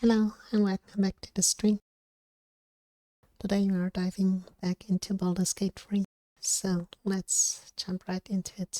Hello and welcome back to the stream. Today we are diving back into Baldur's Gate 3, so let's jump right into it.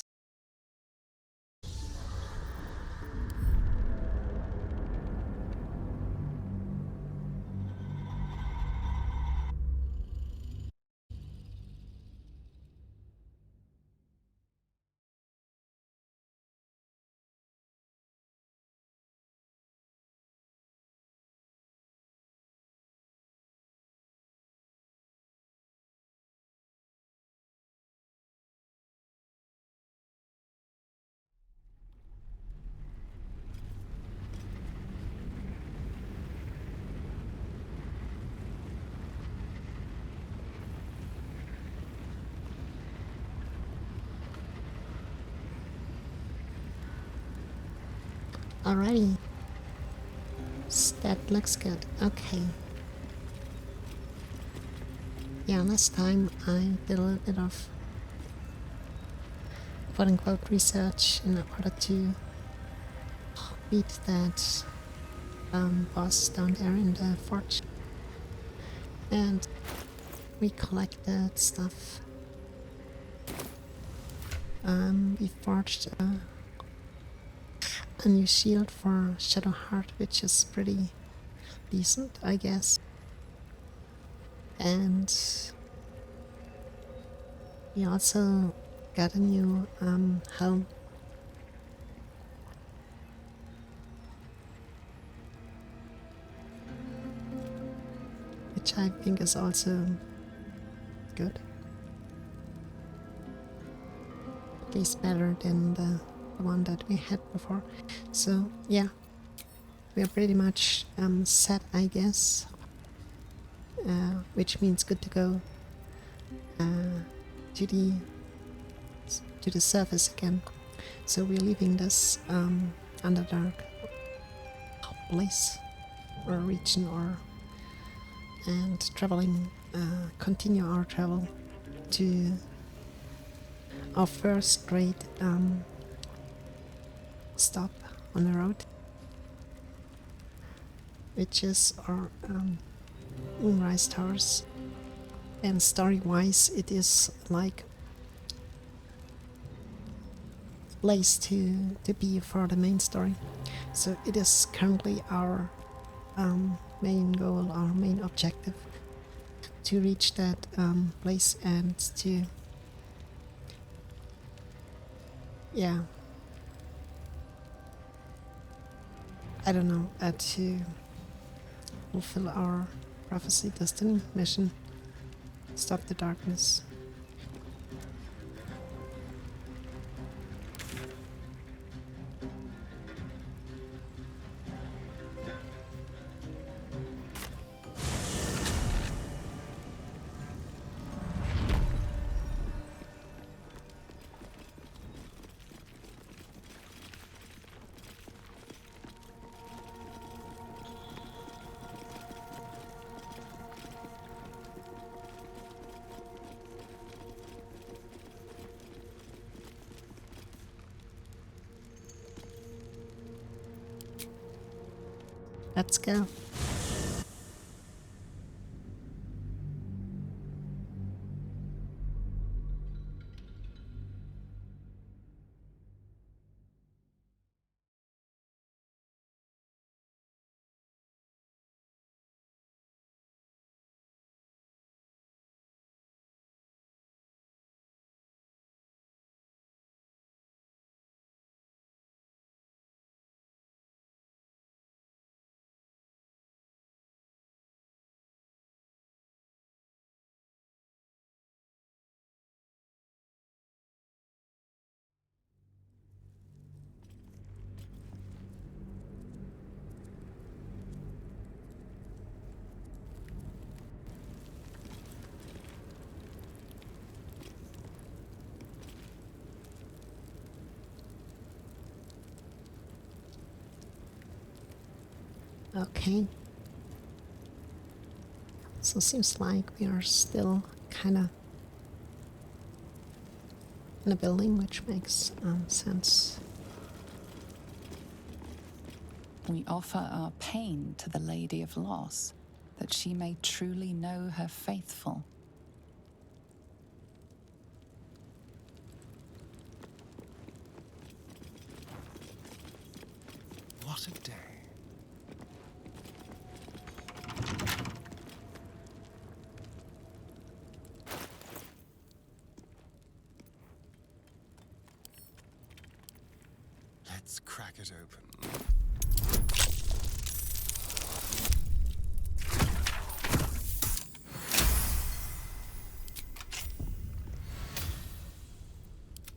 Alrighty, that looks good. Okay. Yeah, last time I did a little bit of quote-unquote research in order to beat that boss down there in the forge. And we collected stuff. We forged a new shield for Shadowheart, which is pretty decent, I guess. And we also got a new helm. Which I think is also good. At least better than the one that we had before. So yeah, we are pretty much set, I guess. Which means good to go to the surface again. So we're leaving this Underdark place or region and traveling, continue our travel to our first great stop on the road, which is our Moonrise Towers. And story-wise, it is like place to be for the main story. So it is currently our main goal, our main objective, to reach that place and to, yeah, I don't know, to fulfill our prophecy destiny mission, stop the darkness. Let's go. Okay. So seems like we are still kind of in a building, which makes sense. We offer our pain to the Lady of Loss, that she may truly know her faithful. What a day. Let's crack it open.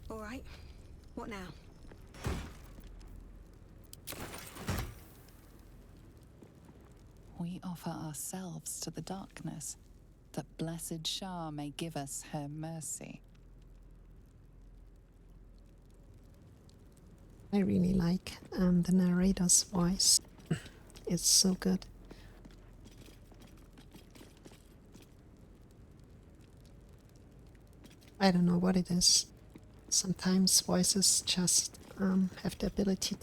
All right. What now? We offer ourselves to the darkness, that blessed Shah may give us her mercy. I really like the narrator's voice. It's so good. I don't know what it is. Sometimes voices just have the ability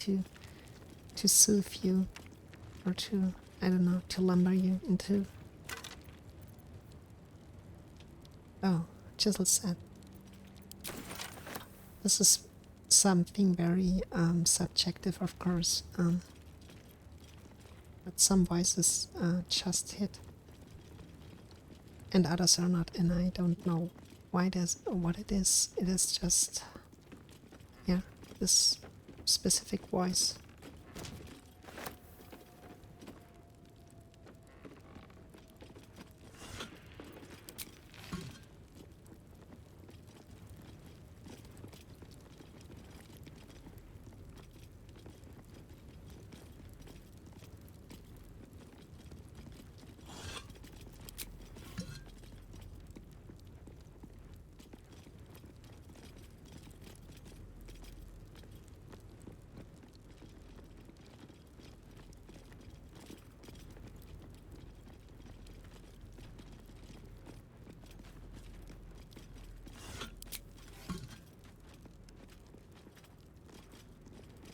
to soothe you, or to, I don't know, to lumber you into. Oh, Chisel said. This is something very subjective, of course, but some voices just hit, and others are not, and I don't know why it is, or what it is. It is just, yeah, this specific voice.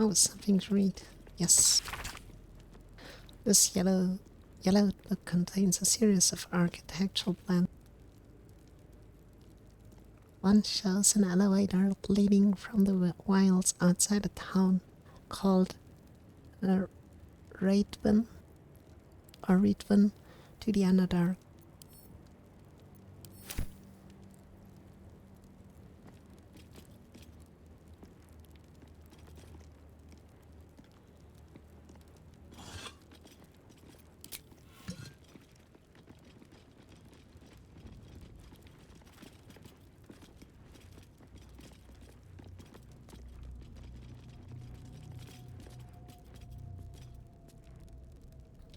Oh, something to read. Yes. This yellow book contains a series of architectural plans. One shows an elevator leading from the wilds outside the town, called Raidven to the Underdark.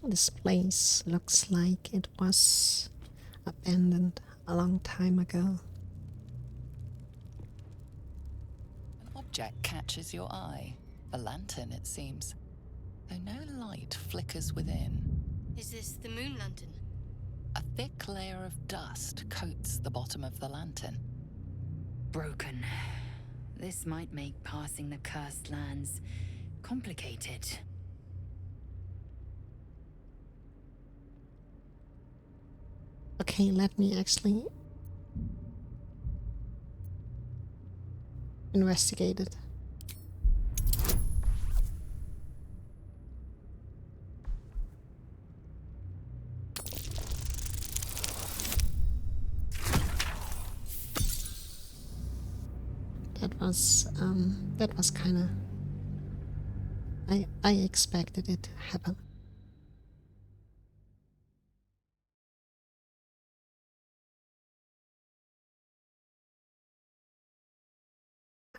This place looks like it was abandoned a long time ago. An object catches your eye. A lantern, it seems, though no light flickers within. Is this the moon lantern? A thick layer of dust coats the bottom of the lantern. Broken. This might make passing the cursed lands complicated. Okay, let me actually investigate it. That was kind of, I expected it to happen.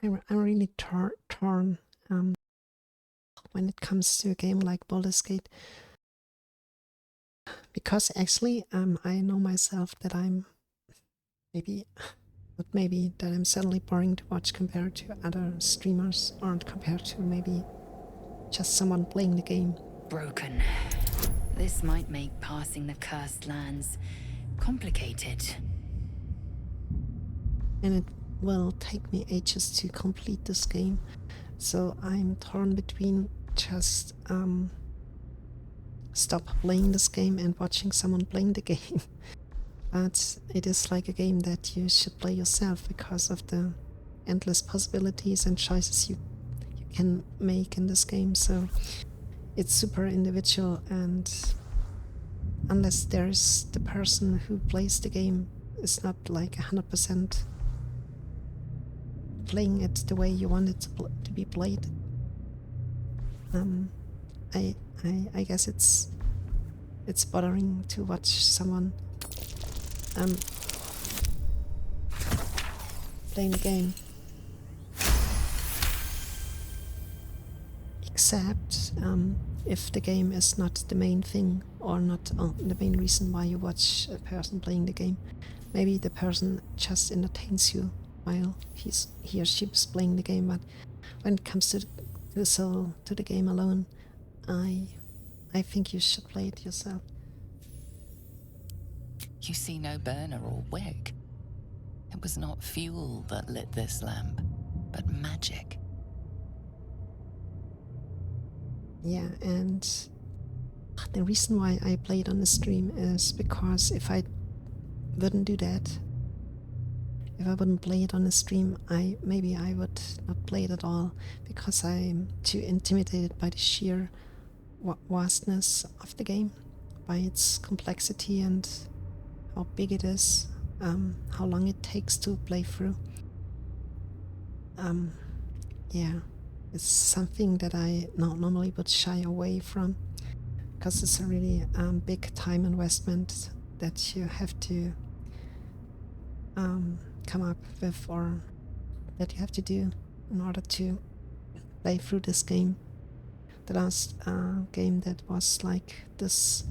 I'm really torn when it comes to a game like Baldur's Gate, because actually I know myself that I'm maybe that I'm suddenly boring to watch compared to other streamers, or compared to maybe just someone playing the game. Broken. This might make passing the cursed lands complicated. And it will take me ages to complete this game, so I'm torn between just stop playing this game and watching someone playing the game. But it is like a game that you should play yourself because of the endless possibilities and choices you can make in this game. So it's super individual, and unless there's the person who plays the game is not like 100% playing it the way you want it to be played, I guess it's bothering to watch someone playing the game. Except if the game is not the main thing, or not the main reason why you watch a person playing the game. Maybe the person just entertains you while he or she is playing the game. But when it comes to the game alone, I think you should play it yourself. You see no burner or wick. It was not fuel that lit this lamp, but magic. Yeah, and the reason why I play it on the stream is because if I wouldn't do that, if I wouldn't play it on the stream, maybe I would not play it at all, because I'm too intimidated by the sheer vastness of the game, by its complexity and how big it is, how long it takes to play through. Yeah, it's something that I normally would shy away from, because it's a really big time investment that you have to come up with, or that you have to do in order to play through this game. The last game that was like this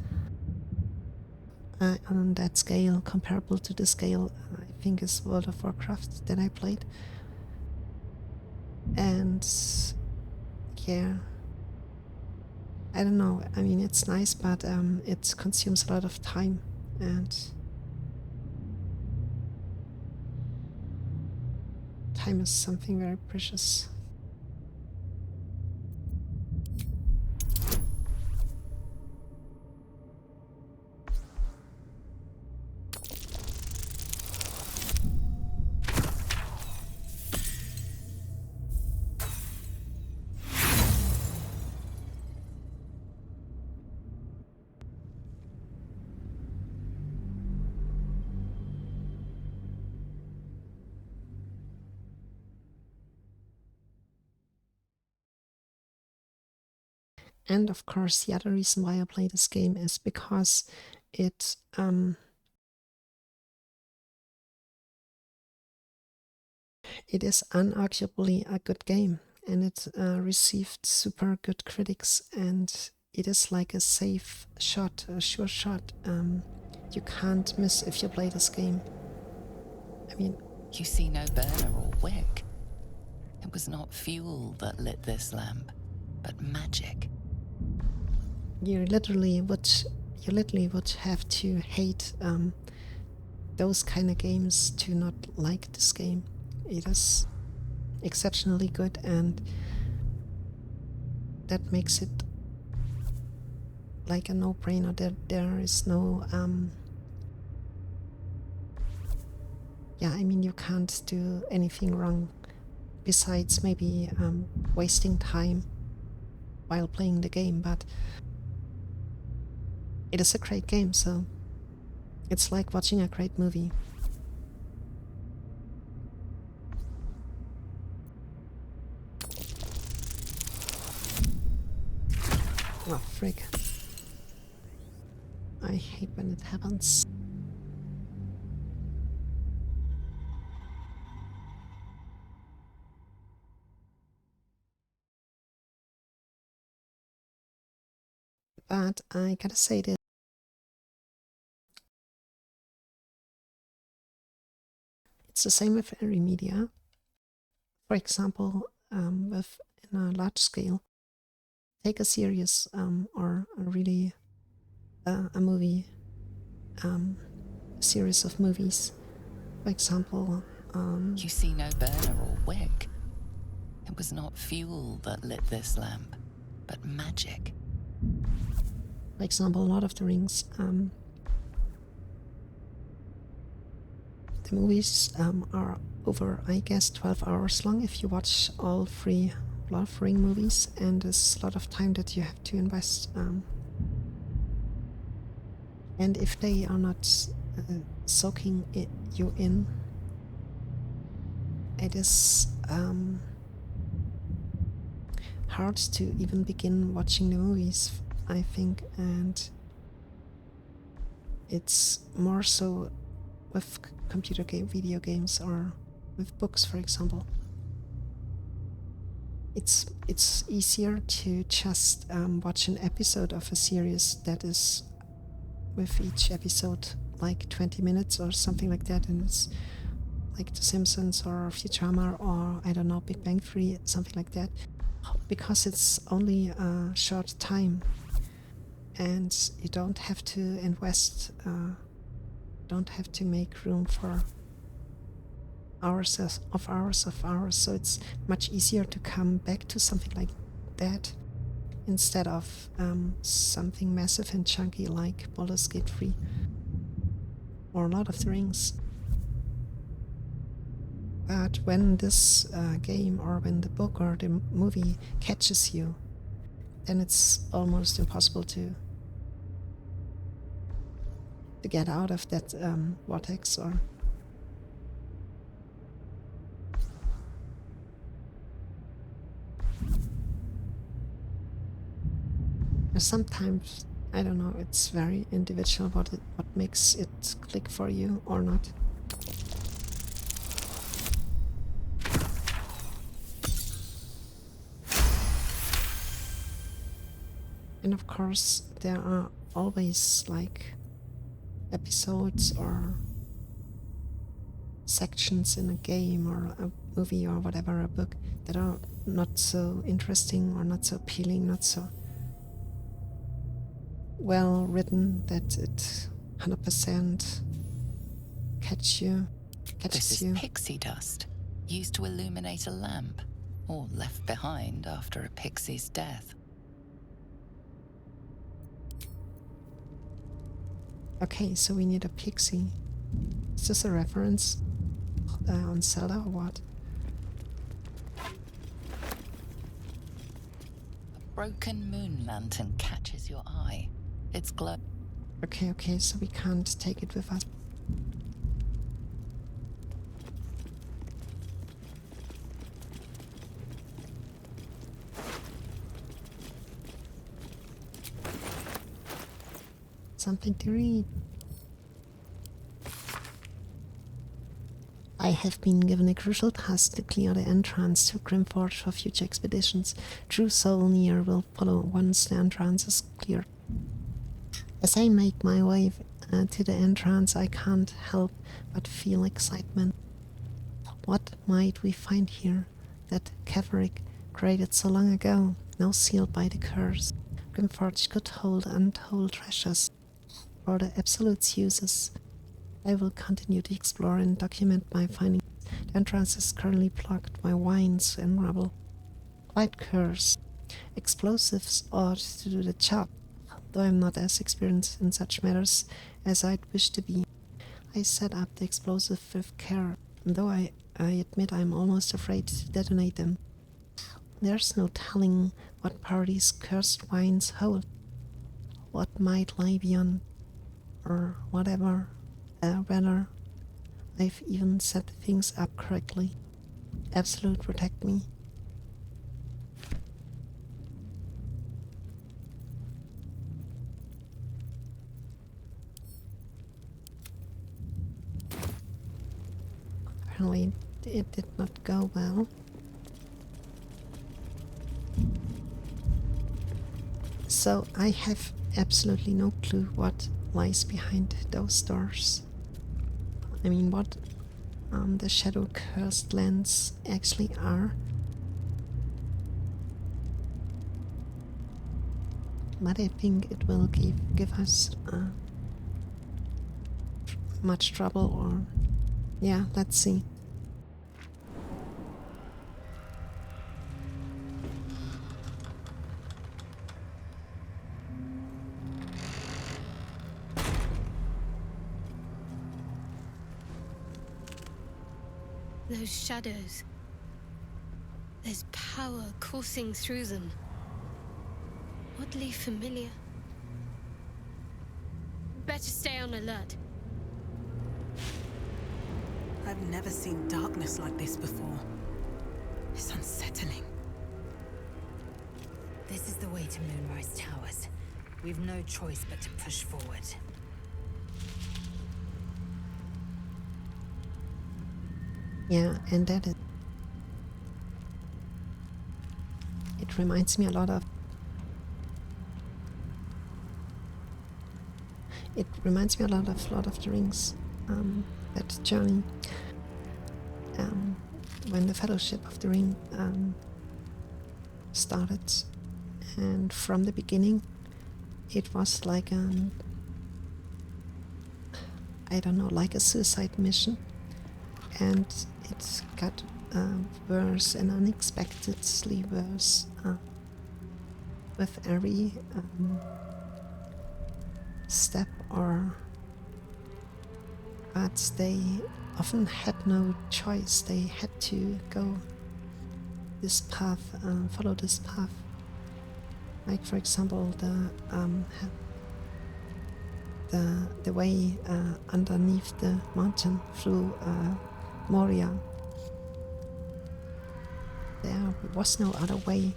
on that scale, comparable to the scale, I think is World of Warcraft that I played. And yeah, I don't know, I mean, it's nice, but it consumes a lot of time, and time is something very precious. And of course, the other reason why I play this game is because it is unarguably a good game, and it received super good critics, and it is like a safe shot, a sure shot. You can't miss if you play this game. I mean, You see no burner or wick. It was not fuel that lit this lamp, but magic. you literally would have to hate those kind of games to not like this game. It is exceptionally good, and that makes it like a no-brainer. There is no yeah, I mean, you can't do anything wrong besides maybe wasting time while playing the game, but it is a great game, so it's like watching a great movie. Oh, frig. I hate when it happens. But I gotta say this. It's the same with every media. For example, with in a large scale, take a series or a really a movie, series of movies. For example, You see no burner or wick. It was not fuel that lit this lamp, but magic. for For example, Lord of the Rings. The movies are over, I guess, 12 hours long if you watch all 3 Lord of the Rings movies, and there's a lot of time that you have to invest. And if they are not soaking you in, it is hard to even begin watching the movies, I think, and it's more so with video games, or with books, for example. It's easier to just watch an episode of a series that is, with each episode, like 20 minutes or something like that, and it's like The Simpsons or Futurama or, I don't know, Big Bang Theory, something like that, because it's only a short time and you don't have to invest, don't have to make room for hours, so it's much easier to come back to something like that instead of something massive and chunky like Baldur's Gate 3 or Lord of the Rings. But when this game, or when the book or the movie catches you, then it's almost impossible to get out of that vortex. Or sometimes, I don't know, it's very individual what makes it click for you or not. And of course, there are always like episodes or sections in a game or a movie or whatever, a book, that are not so interesting or not so appealing, not so well written that it 100% catches This you. is pixie dust, used to illuminate a lamp, or left behind after a pixie's death. Okay, so we need a pixie. Is this a reference on Zelda or what? A broken moon lantern catches your eye. Its glow. Okay, so we can't take it with us. Something to read. I have been given a crucial task to clear the entrance to Grimforge for future expeditions. True Solnier will follow once the entrance is cleared. As I make my way to the entrance, I can't help but feel excitement. What might we find here that Keverick created so long ago, now sealed by the curse? Grimforge could hold untold treasures for the Absolute's uses. I will continue to explore and document my findings. The entrance is currently blocked by vines and rubble. Quite cursed. Explosives ought to do the job, though I'm not as experienced in such matters as I'd wish to be. I set up the explosive with care, though I admit I'm almost afraid to detonate them. There's no telling what power these cursed vines hold, what might lie beyond, or whatever. Whether I've even set things up correctly. Absolute, protect me. Apparently it did not go well. So I have absolutely no clue what lies behind those doors. I mean, what the shadow cursed lands actually are. But I think it will give us much trouble, or yeah, let's see. Those shadows. There's power coursing through them. Oddly familiar. Better stay on alert. I've never seen darkness like this before. It's unsettling. This is the way to Moonrise Towers. We've no choice but to push forward. Yeah, and that is... It reminds me a lot of... It reminds me a lot of Lord of the Rings, that journey. When the Fellowship of the Ring started, and from the beginning it was like I don't know, like a suicide mission, and it got worse and unexpectedly worse with every step, but they often had no choice. They had to go this path, follow this path. Like, for example, the way underneath the mountain through Moria. There was no other way,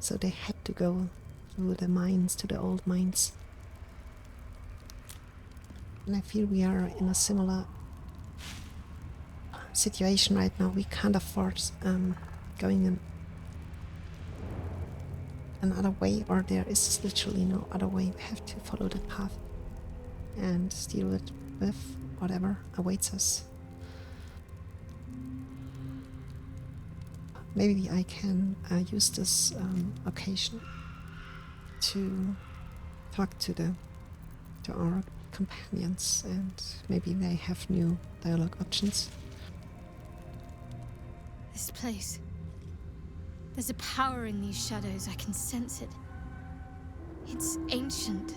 so they had to go through the mines, to the old mines. And I feel we are in a similar situation right now. We can't afford going in another way, or there is literally no other way. We have to follow the path and deal with whatever awaits us. Maybe I can use this occasion to talk to our companions, and maybe they have new dialogue options. This place. There's a power in these shadows. I can sense it. It's ancient.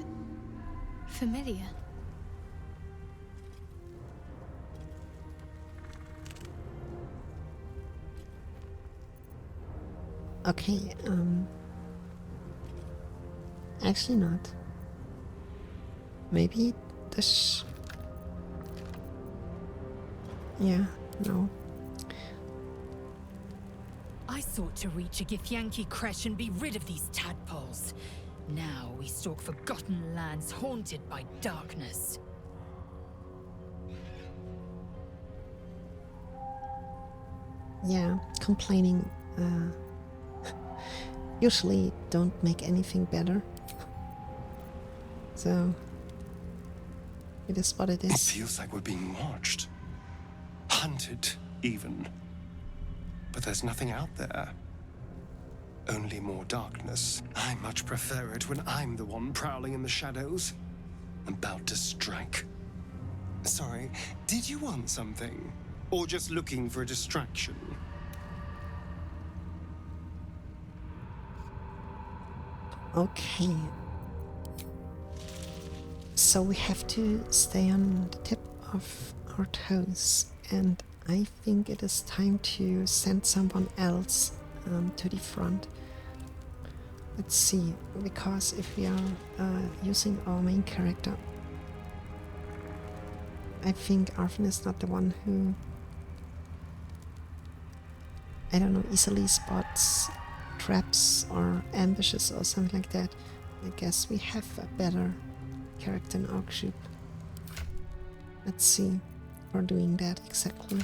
Familiar. Okay, actually not. Maybe this... Yeah, no. I sought to reach a Githyanki creche and be rid of these tadpoles. Now we stalk forgotten lands haunted by darkness. Yeah, complaining usually don't make anything better. So it is what it It is. feels like we're being watched. Hunted, even. But there's nothing out there. Only more darkness. I much prefer it when I'm the one prowling in the shadows. About to strike. Sorry, did you want something? Or just looking for a distraction? Okay. So we have to stay on the tip of our toes, and I think it is time to send someone else to the front. Let's see, because if we are using our main character, I think Arvin is not the one who, I don't know, easily spots traps or ambushes or something like that. I guess we have a better character in our group. Let's see, we're doing that exactly.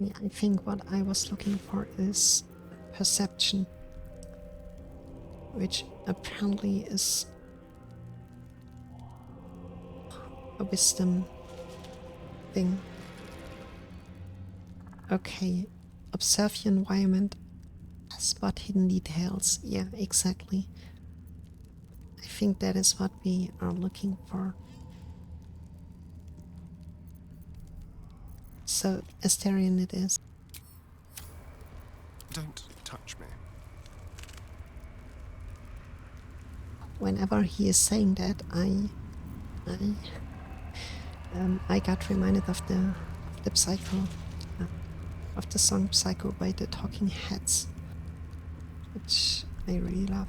Yeah, I think what I was looking for is perception, which apparently is a wisdom thing. Okay, observe your environment, spot hidden details. Yeah, exactly. I think that is what we are looking for. So, Asterion it is. Don't touch me. Whenever he is saying that, I got reminded of the Psycho, of the song Psycho by the Talking Heads, which I really love.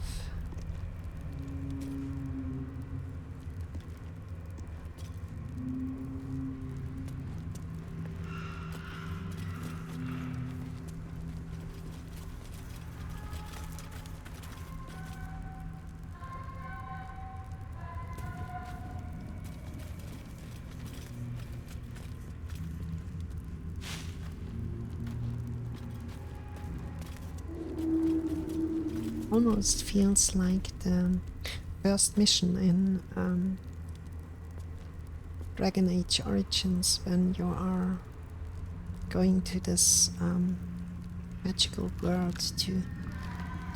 Almost feels like the first mission in Dragon Age Origins, when you are going to this magical world to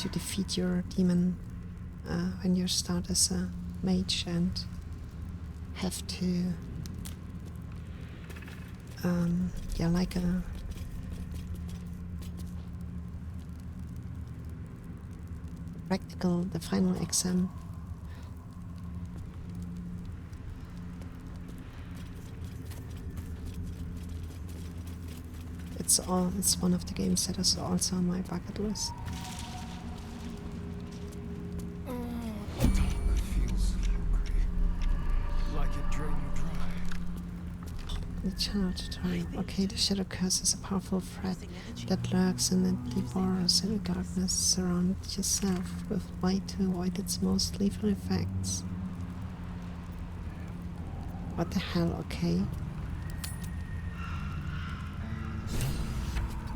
defeat your demon, when you start as a mage and have to yeah, like a practical, the final exam. It's one of the games that is also on my bucket list. Feels hungry. Like it drain you dry. The channel tutorial. Okay, the Shadow Curse is a powerful threat that lurks and then devours the darkness. Surround yourself with light to avoid its most lethal effects. What the hell, okay?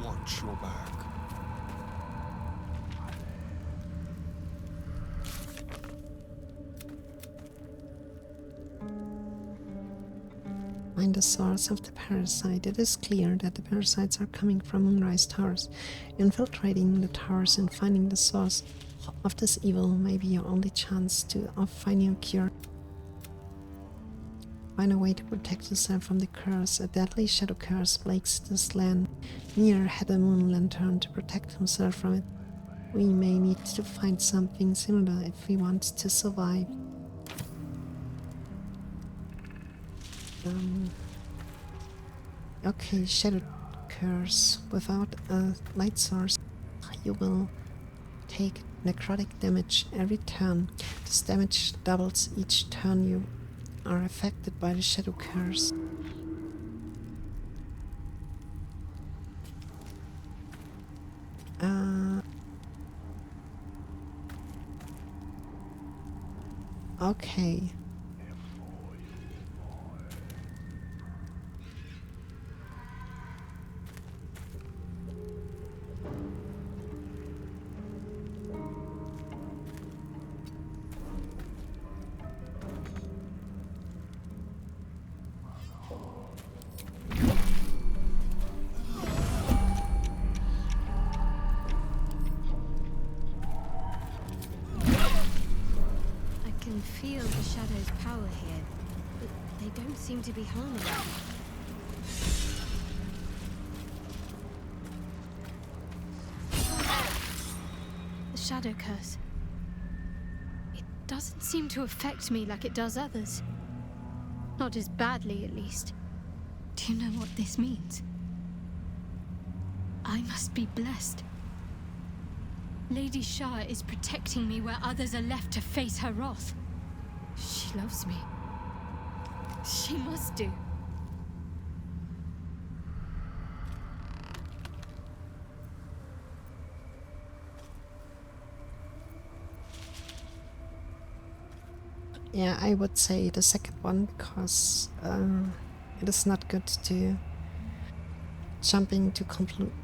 Watch your back. Find the source of the parasite. It is clear that the parasites are coming from Moonrise Towers. Infiltrating the towers and finding the source of this evil may be your only chance of finding a cure. Find a way to protect yourself from the curse. A deadly shadow curse plagues this land. Nier had a moon lantern to protect himself from it. We may need to find something similar if we want to survive. Okay, shadow curse. Without a light source, you will take necrotic damage every turn. This damage doubles each turn you are affected by the shadow curse. Okay. I can feel the shadow's power here, but they don't seem to be harming me. The shadow curse. It doesn't seem to affect me like it does others. Not as badly, at least. Do you know what this means? I must be blessed. Lady Shah is protecting me where others are left to face her wrath. She loves me. She must do. Yeah, I would say the second one, because it is not good to jumping to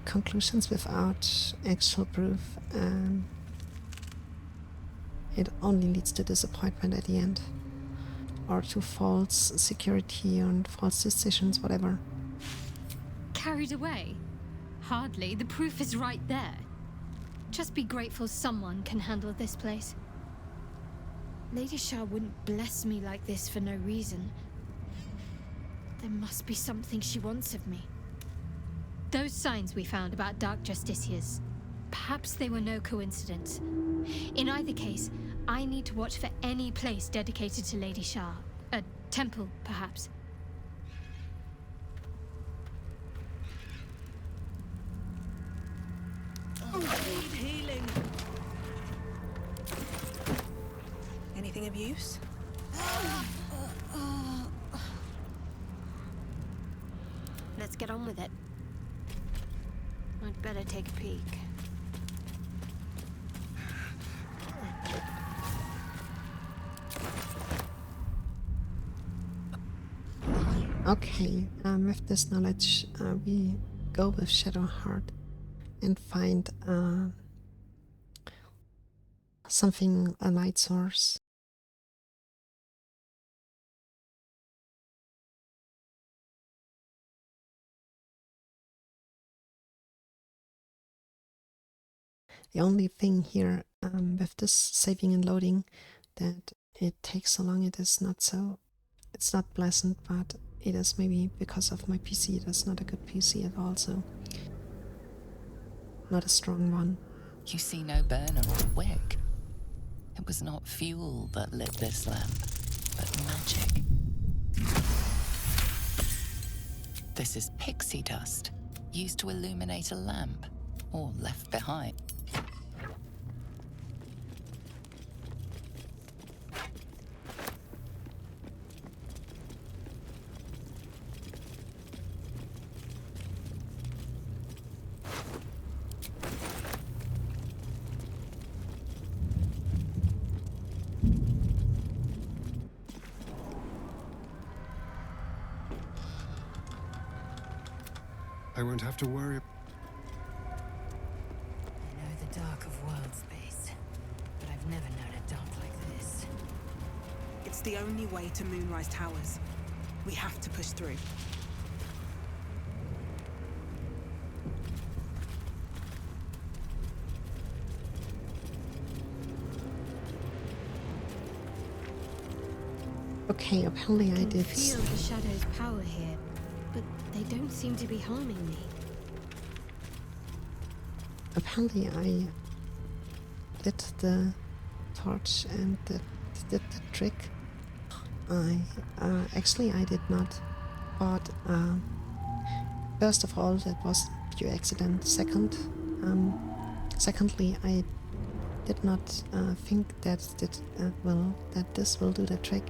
conclusions without actual proof, it only leads to disappointment at the end, or to false security and false decisions, whatever. Carried away? Hardly. The proof is right there. Just be grateful someone can handle this place. Lady Shah wouldn't bless me like this for no reason. There must be something she wants of me. Those signs we found about Dark Justiciars, perhaps they were no coincidence. In either case, I need to watch for any place dedicated to Lady Shah. A temple, perhaps. I need healing. Anything of use? Let's get on with it. I'd better take a peek. Okay, with this knowledge, we go with Shadowheart and find something, a light source. The only thing here with this saving and loading that it takes so long, it's not pleasant, but it is maybe because of my PC. It is not a good PC at all, so not a strong one. You see no burner or wick. It was not fuel that lit this lamp, but magic. This is pixie dust, used to illuminate a lamp, or left behind. I won't have to worry. I know the dark of world space, but I've never known a dark like this. It's the only way to Moonrise Towers. We have to push through. Okay, apparently I can did. feel the shadow's power here, but they don't seem to be harming me. Apparently I did the torch and did the trick. I did not, but first of all, that was pure accident. Secondly, I did not think that that this will do the trick.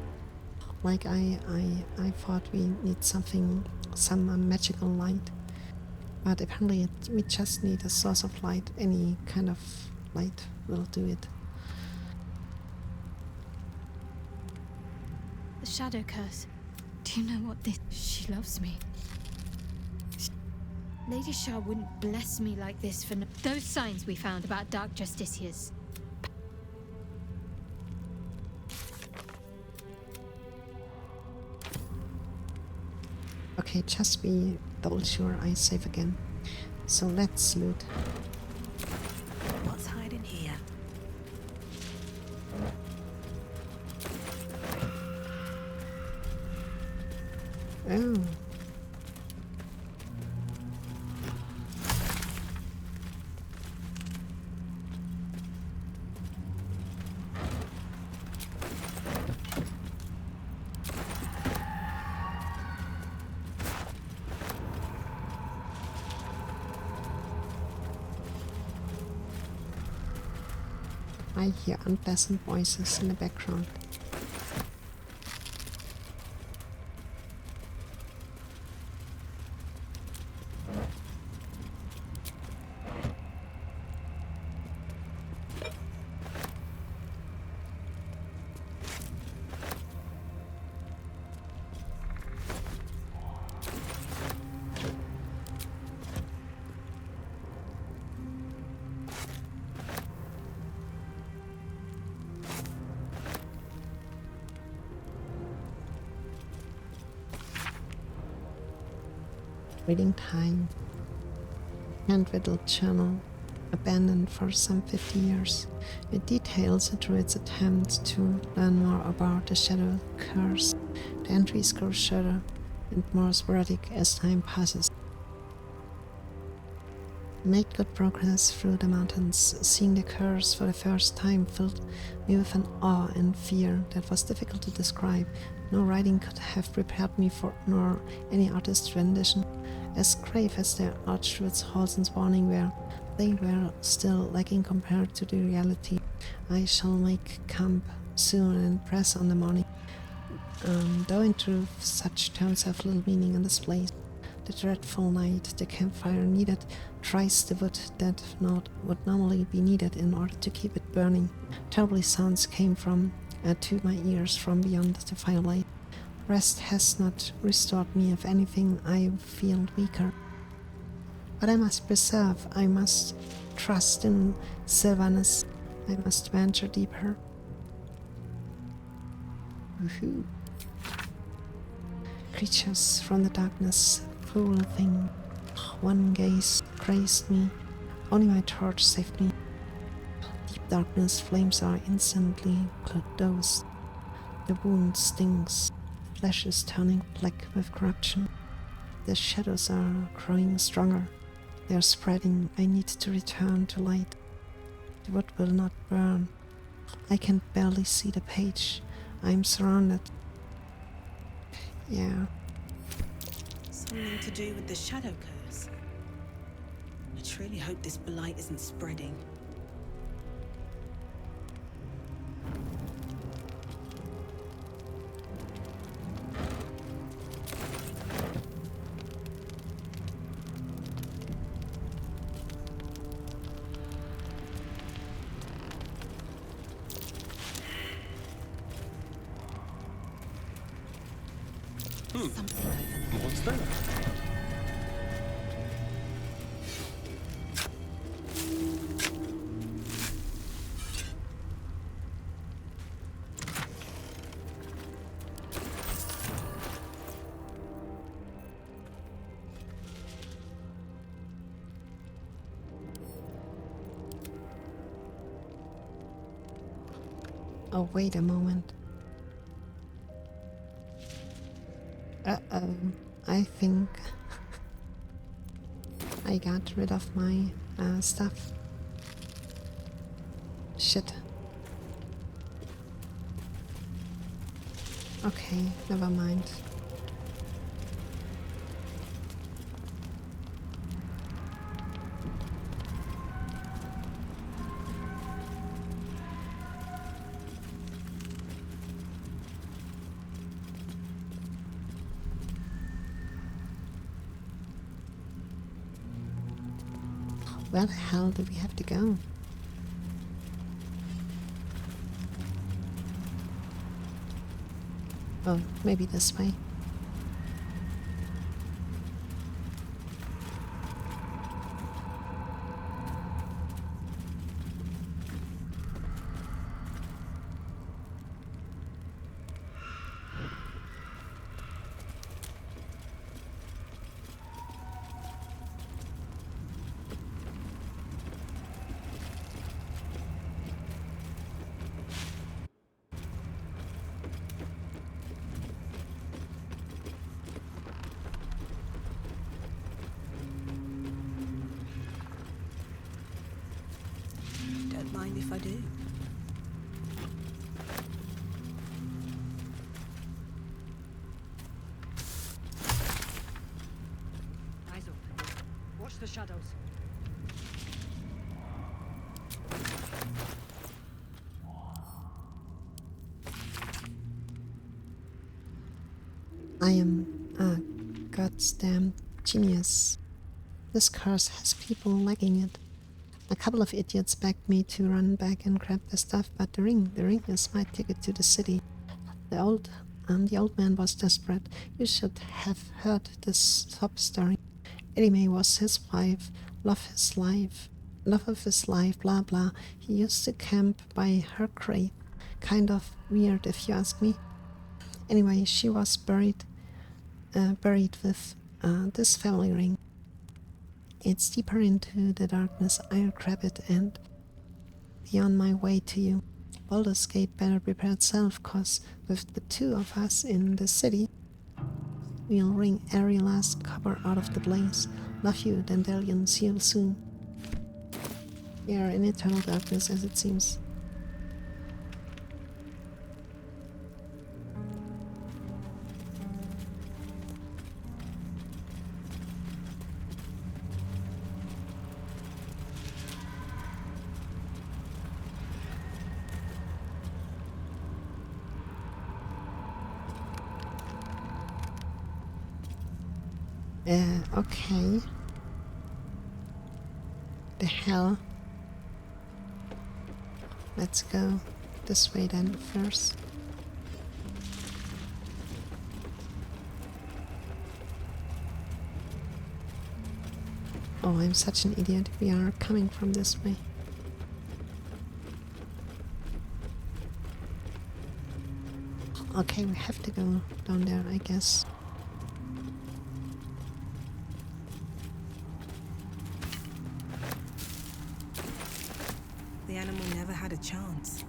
Like I thought we need some magical light, but apparently we just need a source of light. Any kind of light will do it. The shadow curse. Do you know what this? She loves me. Lady Shah wouldn't bless me like this for no. Those signs we found about Dark Justiciars. Okay, just be double sure I save again. So let's loot. What's hiding here? Oh. I hear unpleasant voices in the background. Reading time. Handwritten journal. Abandoned for some 50 years. It details the druid's attempt to learn more about the shadow curse. The entries grow shorter and more sporadic as time passes. Made good progress through the mountains. Seeing the curse for the first time filled me with an awe and fear that was difficult to describe. No writing could have prepared me for, nor any artist's rendition. As grave as the Archdruid's halls and warning were, they were still lacking compared to the reality. I shall make camp soon and press on the morning. Though in truth such terms have little meaning in this place. The dreadful night, the campfire needed thrice the wood that would normally be needed in order to keep it burning. Terrible sounds came to my ears from beyond the firelight. Rest has not restored me. If anything, I feel weaker. But I must persevere. I must trust in Sylvanus. I must venture deeper. Woohoo. Creatures from the darkness, cruel thing. One gaze grazed me. Only my torch saved me. Deep darkness, flames are instantly dosed. The wound stings. Flesh is turning black with corruption. The shadows are growing stronger. They are spreading. I need to return to light. The wood will not burn. I can barely see the page. I'm surrounded. Yeah. Something to do with the shadow curse. I truly hope this blight isn't spreading. Something over there. What's that? Oh, wait a moment. Uh-oh. I think I got rid of my stuff. Shit. Okay, never mind. Where the hell do we have to go? Oh, maybe this way. Don't mind if I do. Eyes open. Watch the shadows. I am a goddamn genius. This curse has people liking it. A couple of idiots begged me to run back and grab the stuff, but the ring is my ticket to the city. The old man was desperate. You should have heard this sob story. Elime was his wife, love of his life, blah blah. He used to camp by her grave. Kind of weird if you ask me. Anyway, she was buried with this family ring. It's deeper into the darkness I'll grab it and be on my way to you. Baldur's Gate better prepare itself, cause with the two of us in the city, we'll wring every last copper out of the blaze. Love you, Dandelion. See you soon. We are in eternal darkness, as it seems. Okay. The hell? Let's go this way then first. Oh, I'm such an idiot. We are coming from this way. Okay, we have to go down there, I guess. The animal never had a chance.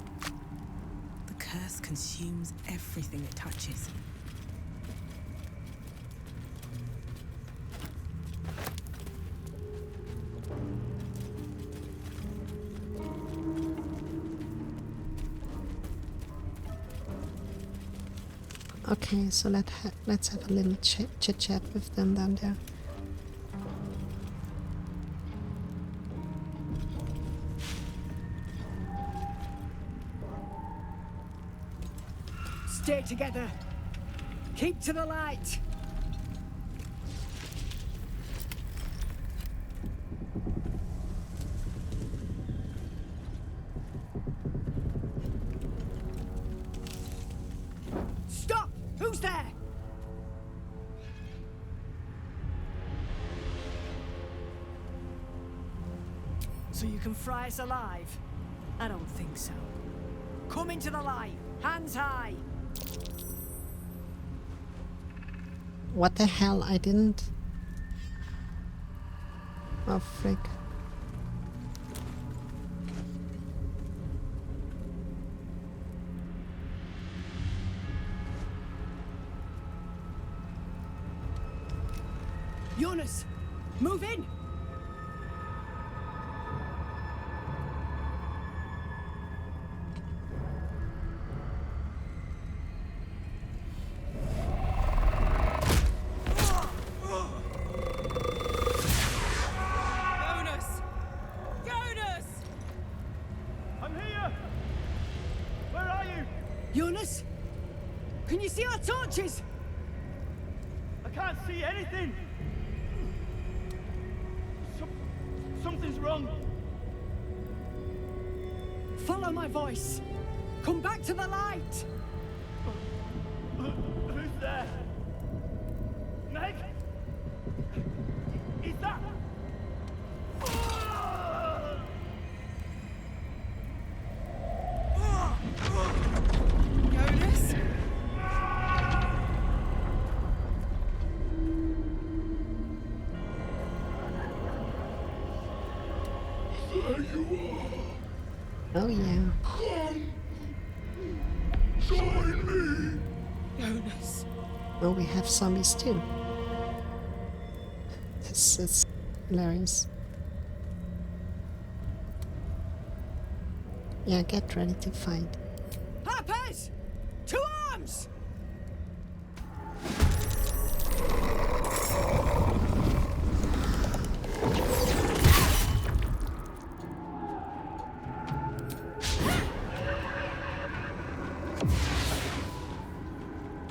The curse consumes everything it touches. Okay, so let's have a little chit chat with them down there. Stay together. Keep to the light. Stop! Who's there? So you can fry us alive? I don't think so. Come into the light. Hands high. What the hell? I didn't... Oh, frick. Jonas, move in! Jonas? Can you see our torches? I can't see anything. Something's wrong. Follow my voice. Come back to the light. Who's there? Meg? Is that? Jonas? Oh yeah. Join me! Jonas. Oh, we have zombies too. This is hilarious. Yeah, get ready to fight. Harpers! To arms!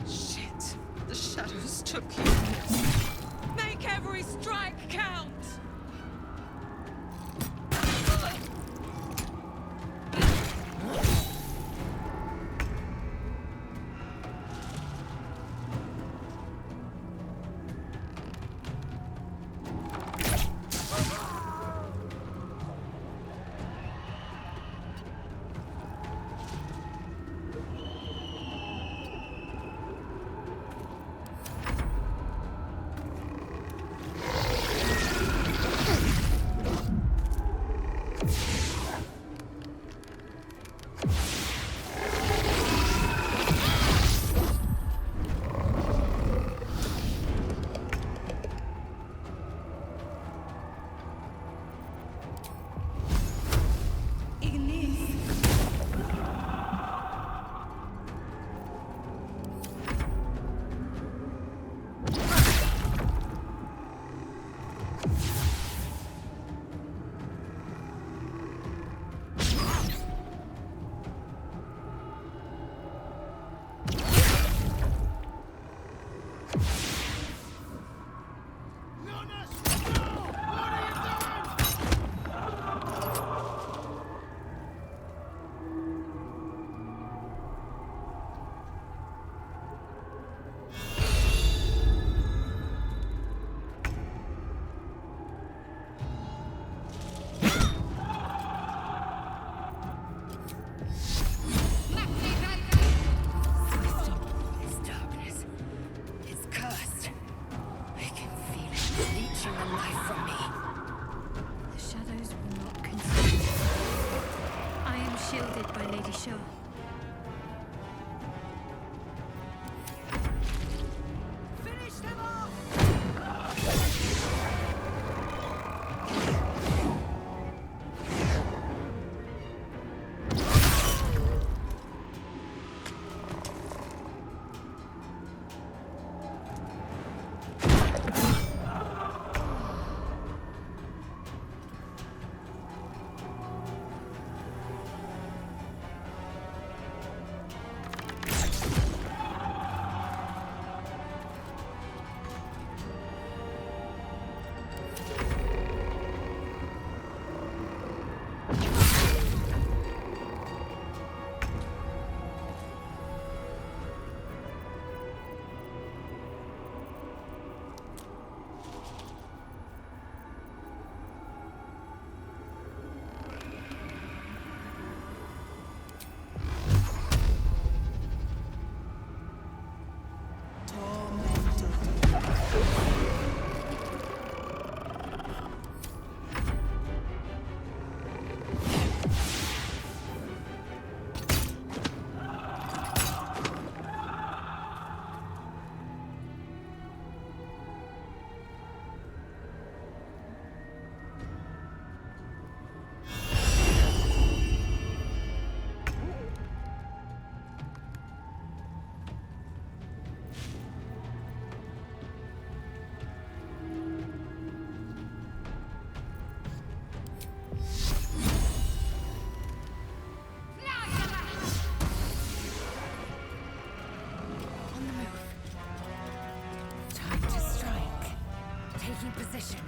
Shit, the shadows took you. Make every strike count! sure. Finish them off! Time to strike. Taking position.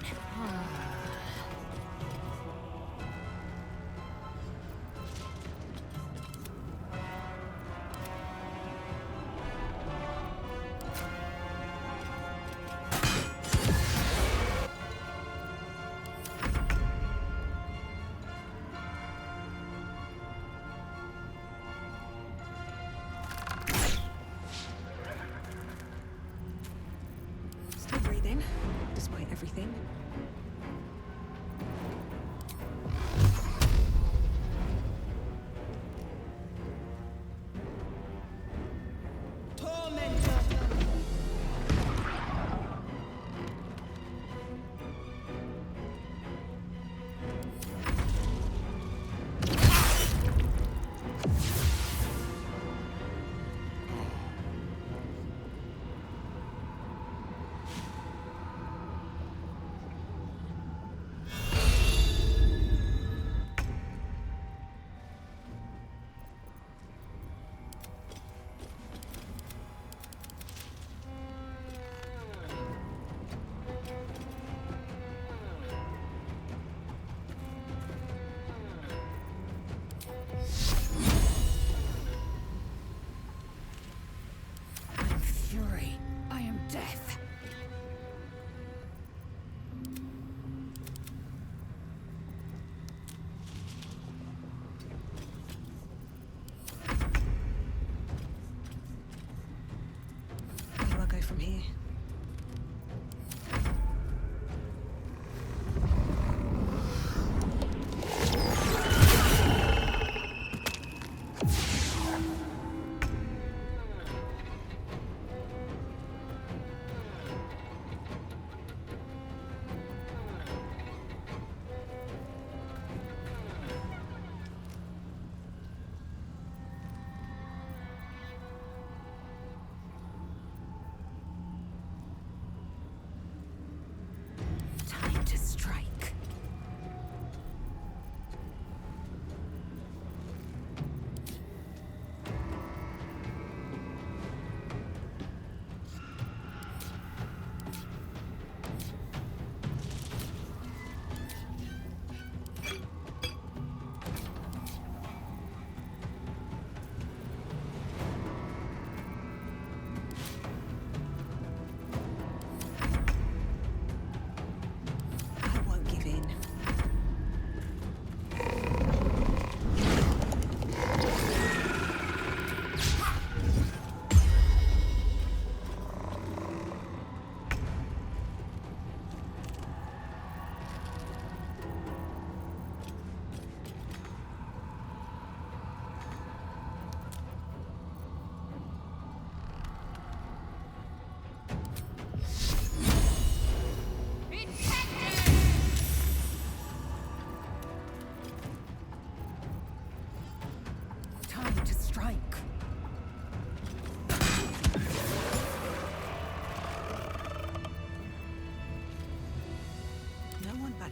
Still breathing, despite everything.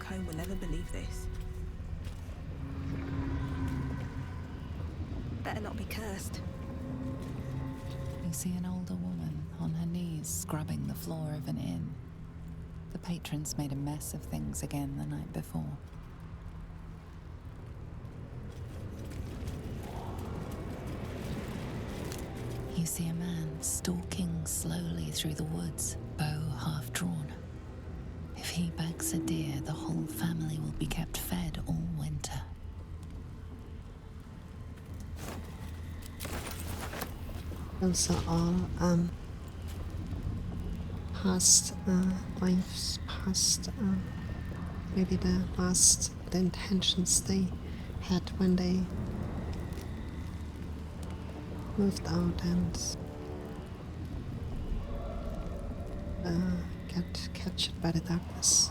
back home will ever believe this. Better not be cursed. You see an older woman on her knees scrubbing the floor of an inn. The patrons made a mess of things again the night before. You see a man stalking slowly through the woods, bow half drawn. If he bags a deer, the whole family will be kept fed all winter. Those are all past lives, past maybe the intentions they had when they moved out and get captured by the darkness.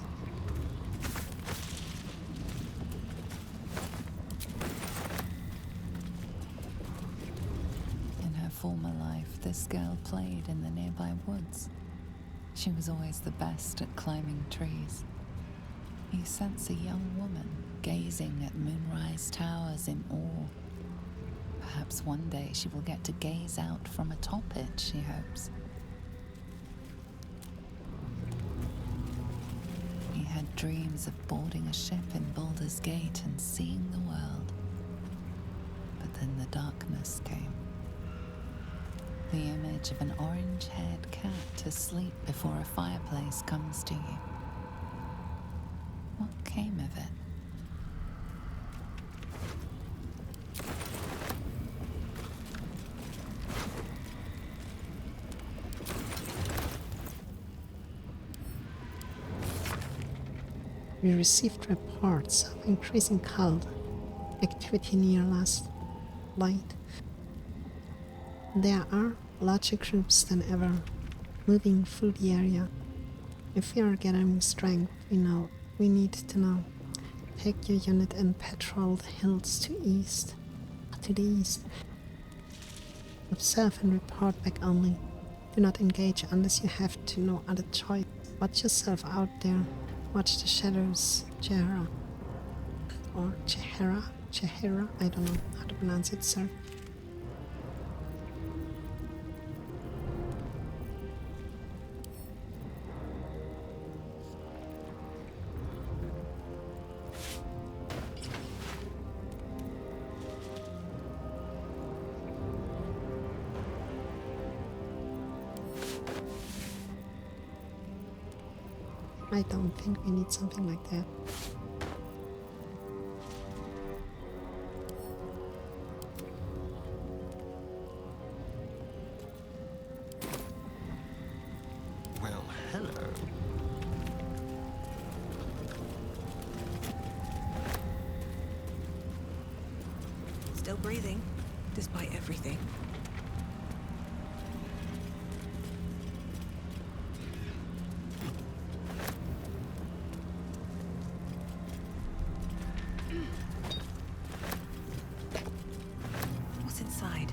In her former life, this girl played in the nearby woods. She was always the best at climbing trees. You sense a young woman gazing at moonrise towers in awe. Perhaps one day she will get to gaze out from atop it, she hopes. He had dreams of boarding a ship in Baldur's Gate and seeing the world. But then the darkness came. The image of an orange-haired cat asleep before a fireplace comes to you. What came of it? We received reports of increasing cult activity near last light. There are larger groups than ever moving through the area. If we are gathering strength, we need to know. Take your unit and patrol the hills to the east. Observe and report back only. Do not engage unless you have to, no other choice. Watch yourself out there. Watch the shadows, Chehera. Or Chehera? Chehera? I don't know how to pronounce it, sir. I don't think we need something like that. Well, hello. Still breathing, despite everything. What's inside?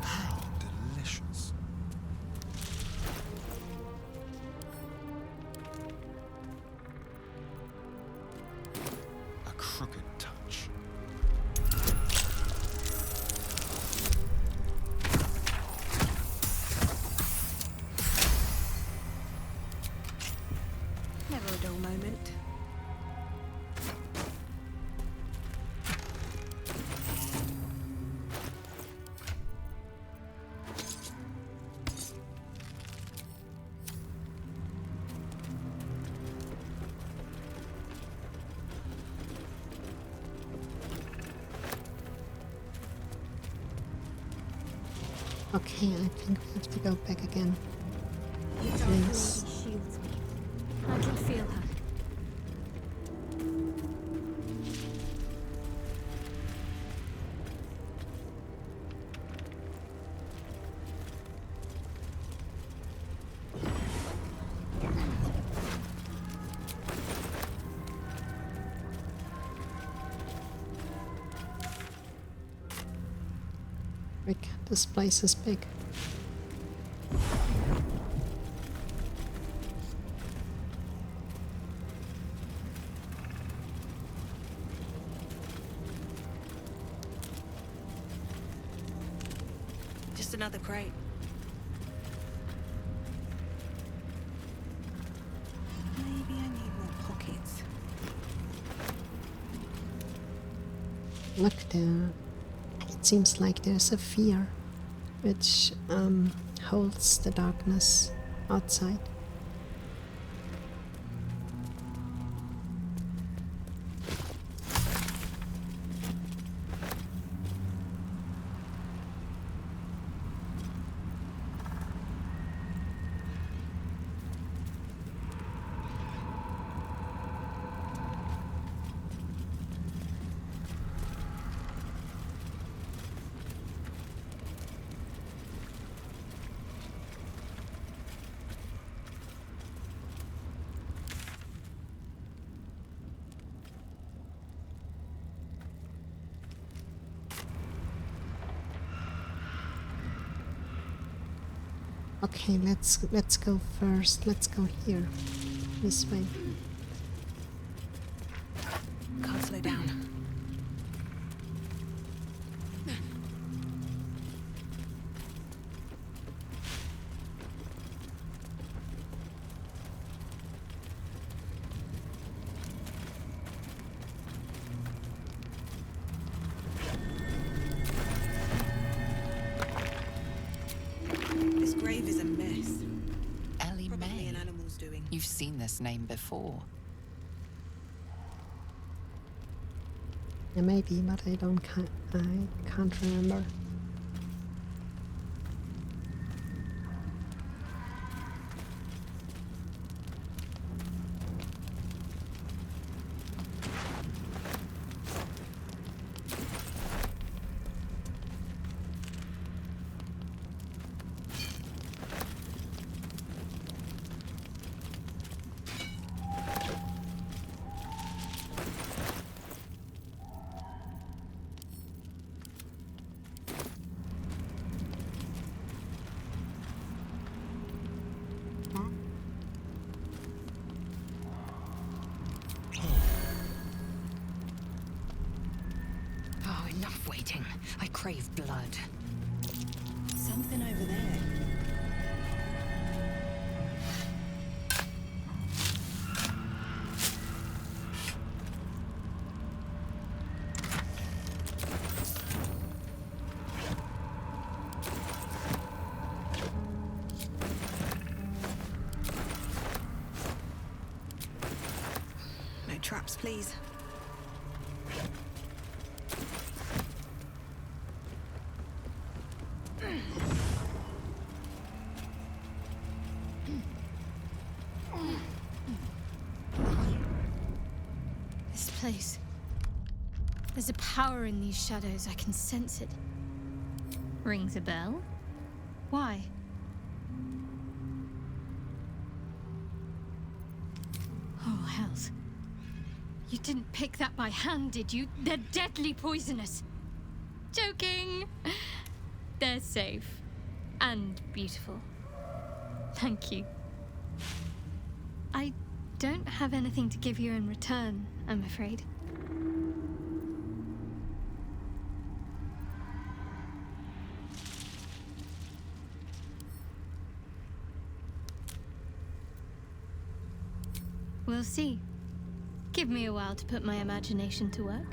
How delicious. A crooked touch. Never a dull moment. Okay, I think we have to go back again. Please. Shields me. I can feel her. This place is big. Just another crate. Maybe I need more pockets. Look there. It seems like there's a fear which holds the darkness outside. Okay, let's go first. Let's go here. This way. Can't slow down. This grave is a mess. Ellie Probably May. an animal's doing. You've seen this name before. Yeah, maybe, but I can't remember. Oh, enough waiting. I crave blood. Something over there. No traps, please. This place. There's a power in these shadows. I can sense it. Rings a bell? Why? Oh, hells. You didn't pick that by hand, did you? They're deadly poisonous. Joking. They're safe. And beautiful. Thank you. I don't have anything to give you in return, I'm afraid. We'll see. Give me a while to put my imagination to work.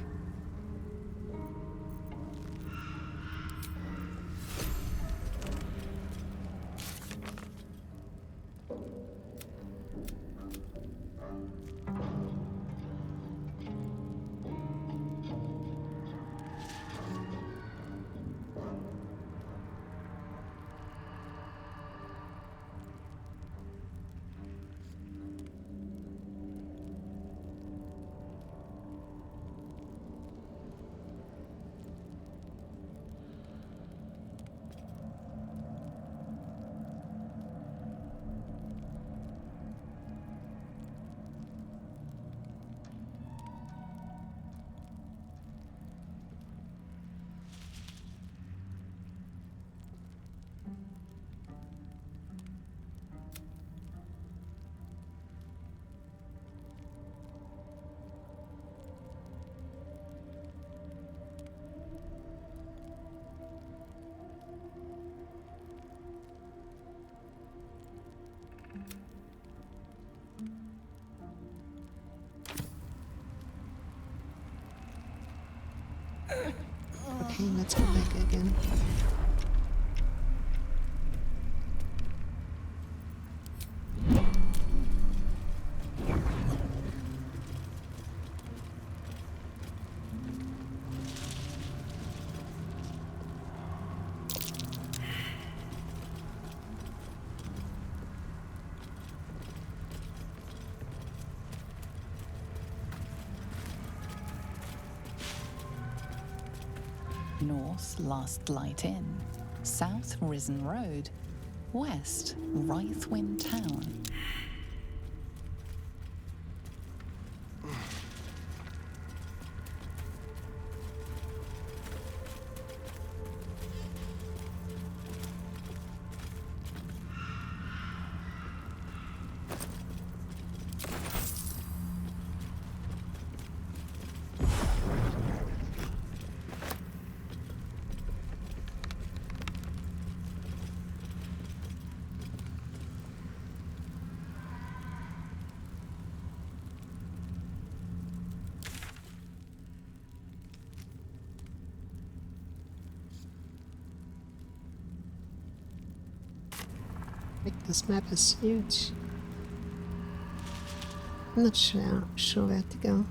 let's go back again. North, Last Light Inn. South, Risen Road. West, Rythwin Town. Like, this map is huge. I'm not sure where to go.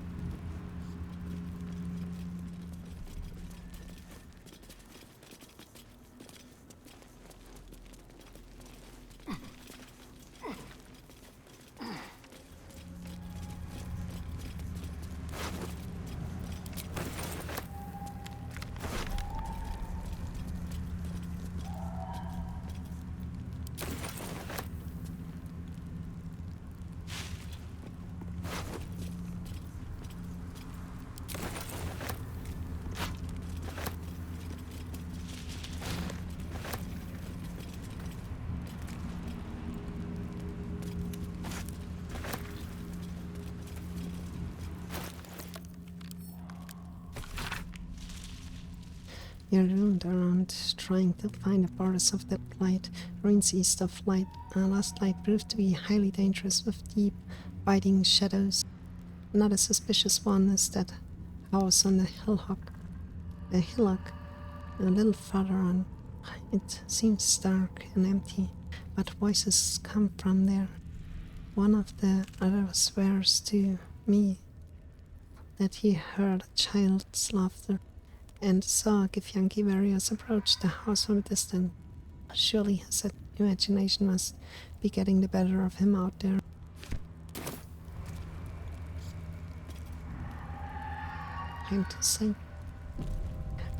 You roamed around trying to find the borders of the light. Ruins east of Last Light proved to be highly dangerous with deep, biting shadows. Another suspicious one is that house on the hillock. A little farther on. It seems dark and empty, but voices come from there. One of the others swears to me that he heard a child's laughter and saw Githyanki warriors approach the house from a distance. Surely his imagination must be getting the better of him out there. Time to sing.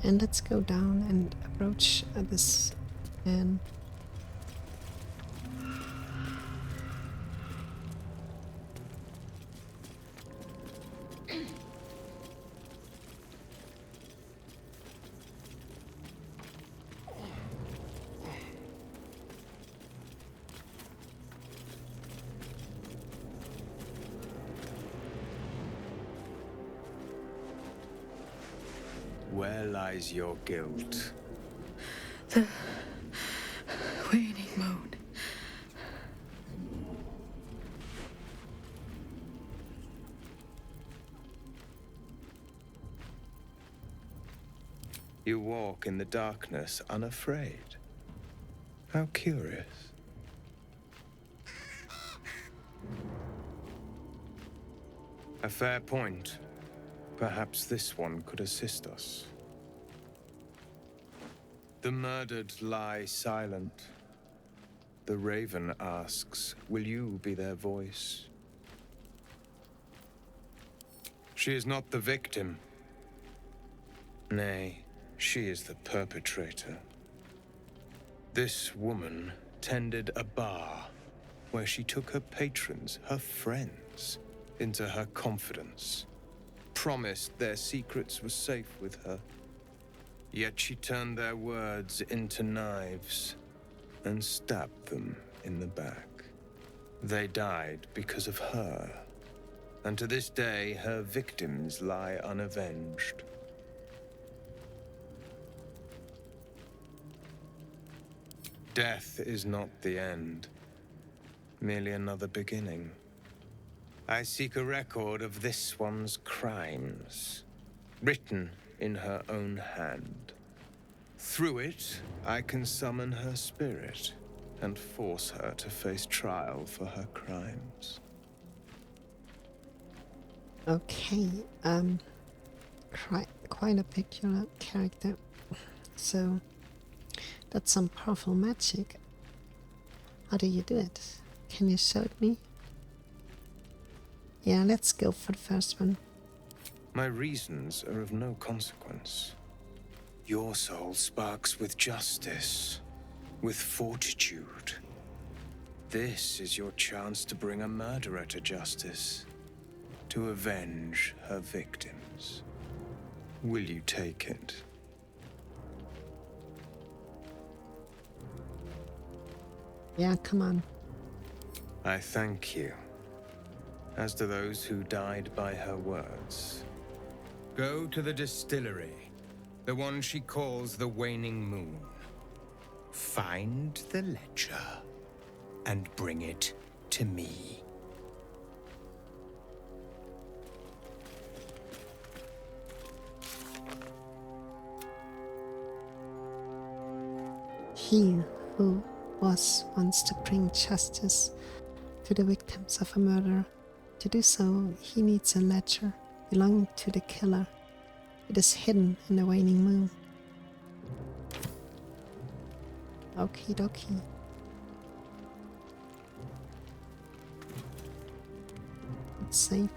And let's go down and approach this man. Where lies your guilt? The waning moon. You walk in the darkness unafraid. How curious. A fair point. Perhaps this one could assist us. The murdered lie silent. The raven asks, will you be their voice? She is not the victim. Nay, she is the perpetrator. This woman tended a bar where she took her patrons, her friends, into her confidence. Promised their secrets were safe with her. Yet she turned their words into knives and stabbed them in the back. They died because of her, and to this day her victims lie unavenged. Death is not the end, merely another beginning. I seek a record of this one's crimes, written in her own hand. Through it, I can summon her spirit and force her to face trial for her crimes. Okay, quite a peculiar character. So, that's some powerful magic. How do you do it? Can you show it me? Yeah, let's go for the first one. My reasons are of no consequence. Your soul sparks with justice, with fortitude. This is your chance to bring a murderer to justice, to avenge her victims. Will you take it? Yeah, come on. I thank you, as do those who died by her words. Go to the distillery, the one she calls the Waning Moon. Find the ledger and bring it to me. He who wants to bring justice to the victims of a murder. To do so, he needs a ledger belonging to the killer. It is hidden in the waning moon. Okie dokie. Let's save.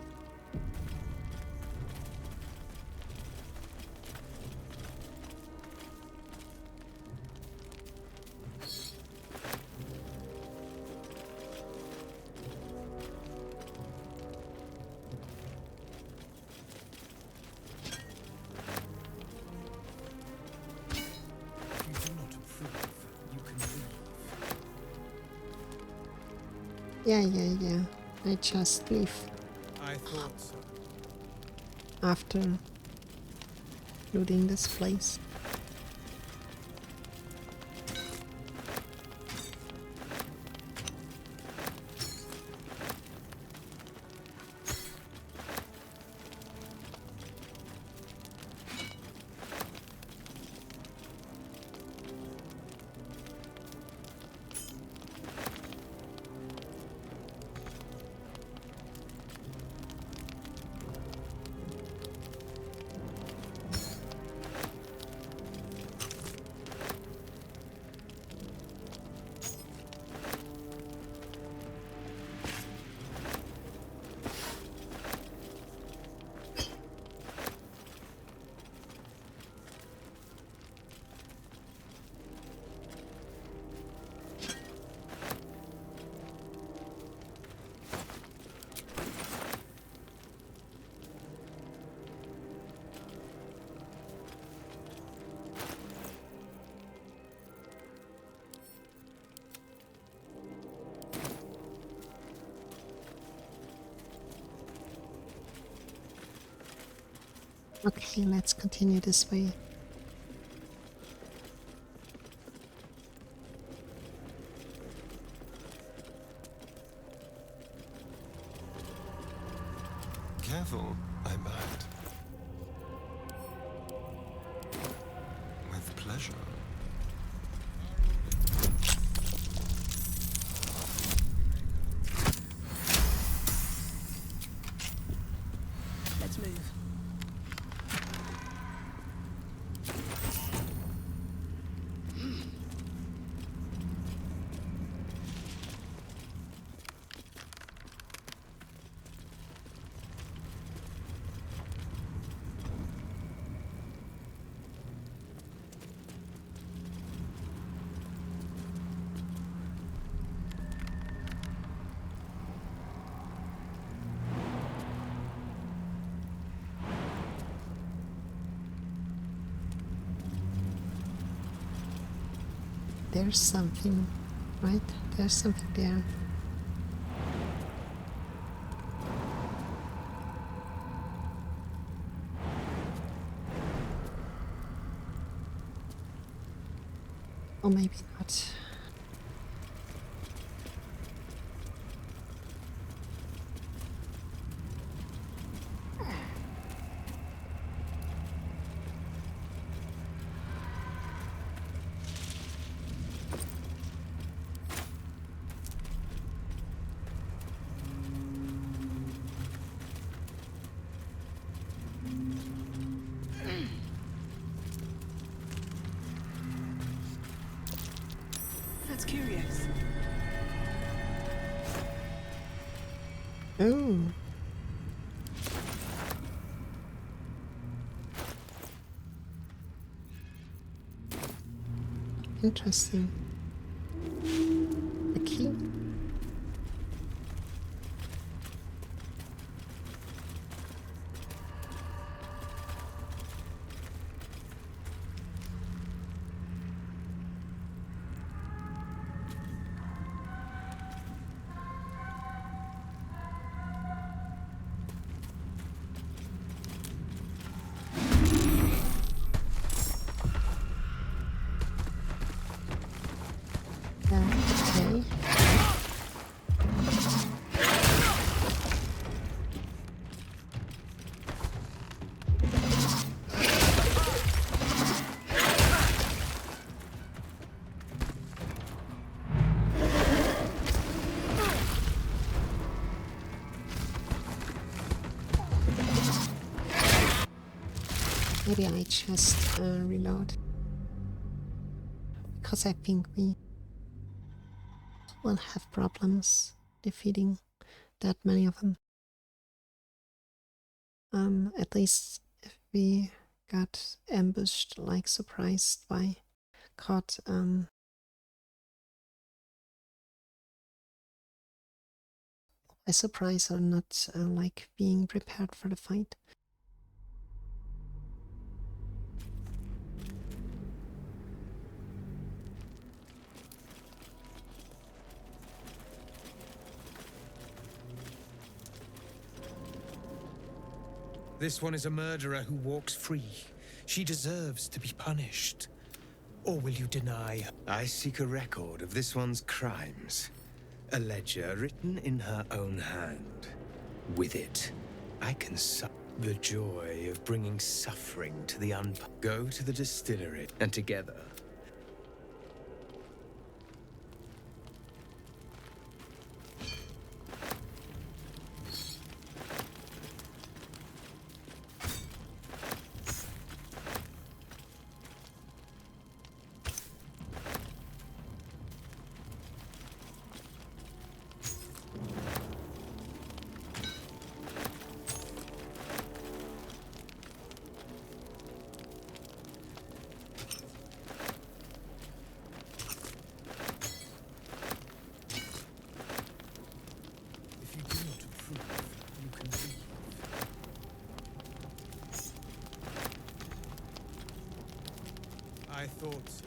Yeah. I just leave I thought so. after looting this place. Okay, let's continue this way. Careful, I might. With pleasure. Let's move. There's something, right? There's something there. Or maybe not. Oh. Interesting. A key? Okay. Maybe I just reload. Because I think we will have problems defeating that many of them. At least if we got ambushed, like surprised by, caught, by surprise or not, like being prepared for the fight. This one is a murderer who walks free. She deserves to be punished. Or will you deny her? I seek a record of this one's crimes. A ledger written in her own hand. With it, I can the joy of bringing suffering to the Go to the distillery, and together... I thought so.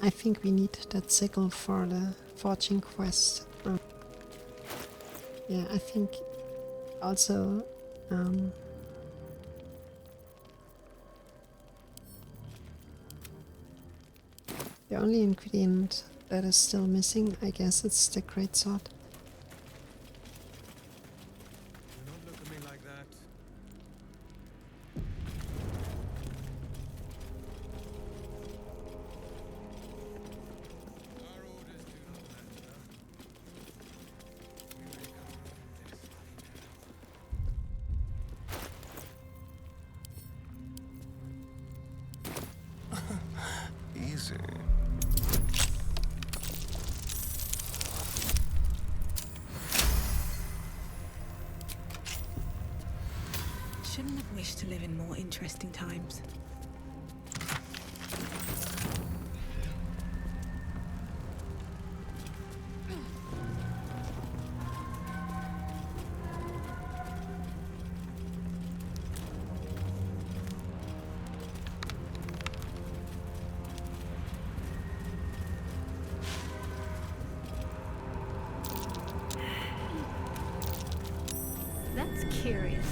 I think we need that sickle for the forging quest. Yeah, I think also the only ingredient that is still missing, I guess it's the greatsword. Do not look at me like that. Our orders do not matter. We recover from this Easy. Shouldn't have wished to live in more interesting times. That's curious.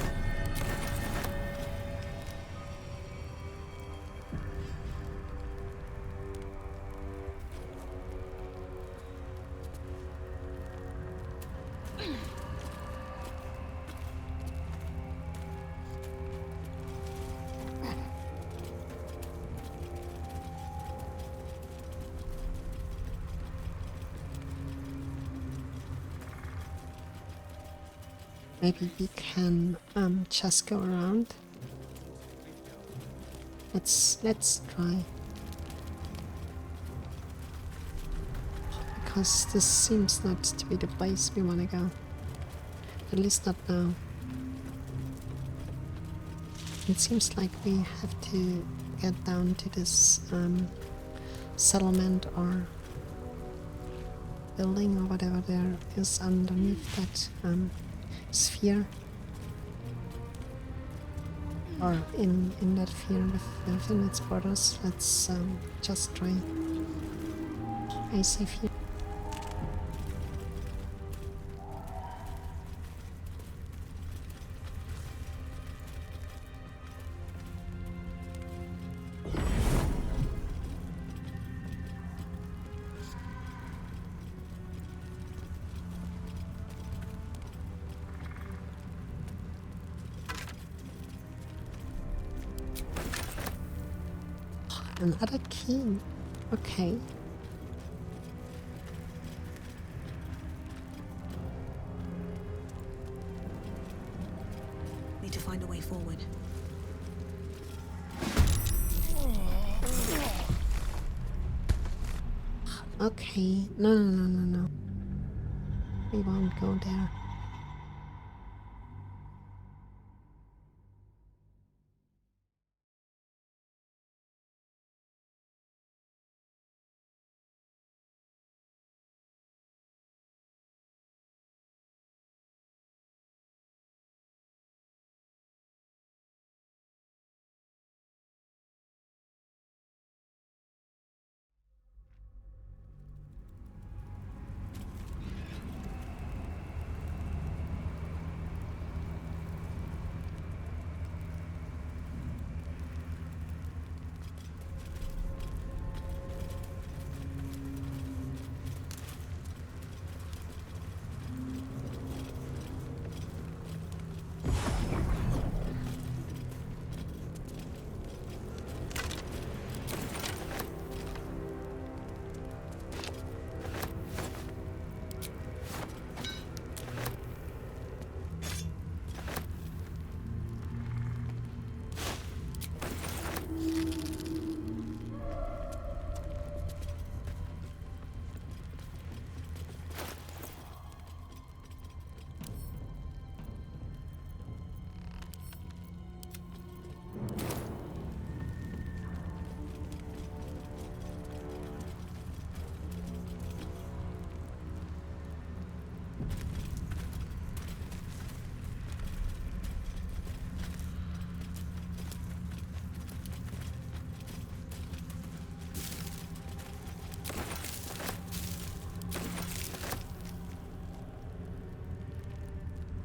Maybe we can just go around. Let's try. Because this seems not to be the place we want to go. At least not now. It seems like we have to get down to this settlement or building or whatever there is underneath that sphere. Or in that sphere within its borders. Let's just try a safe here. Another key. Okay. Need to find a way forward. Okay. No. We won't go there.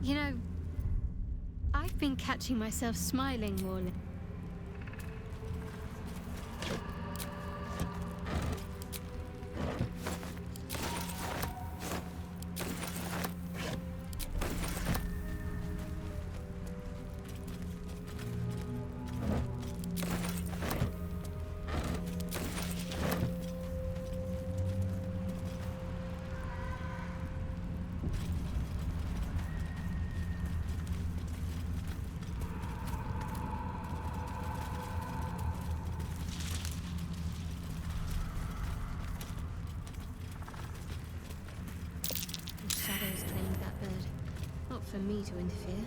You know, I've been catching myself smiling more lately. Shadows claimed that bird. Not for me to interfere.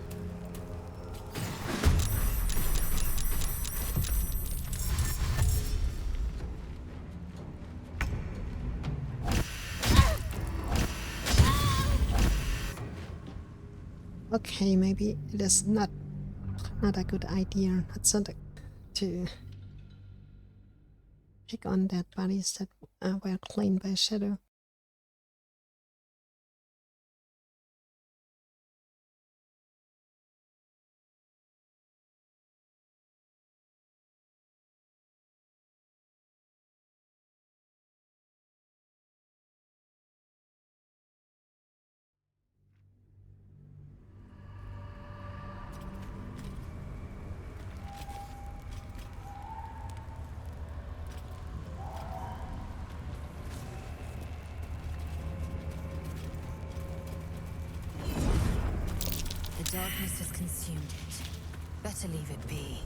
Okay, maybe it is not a good idea. Not to pick on dead bodies that were claimed by Shadow. darkness has consumed it. Better leave it be.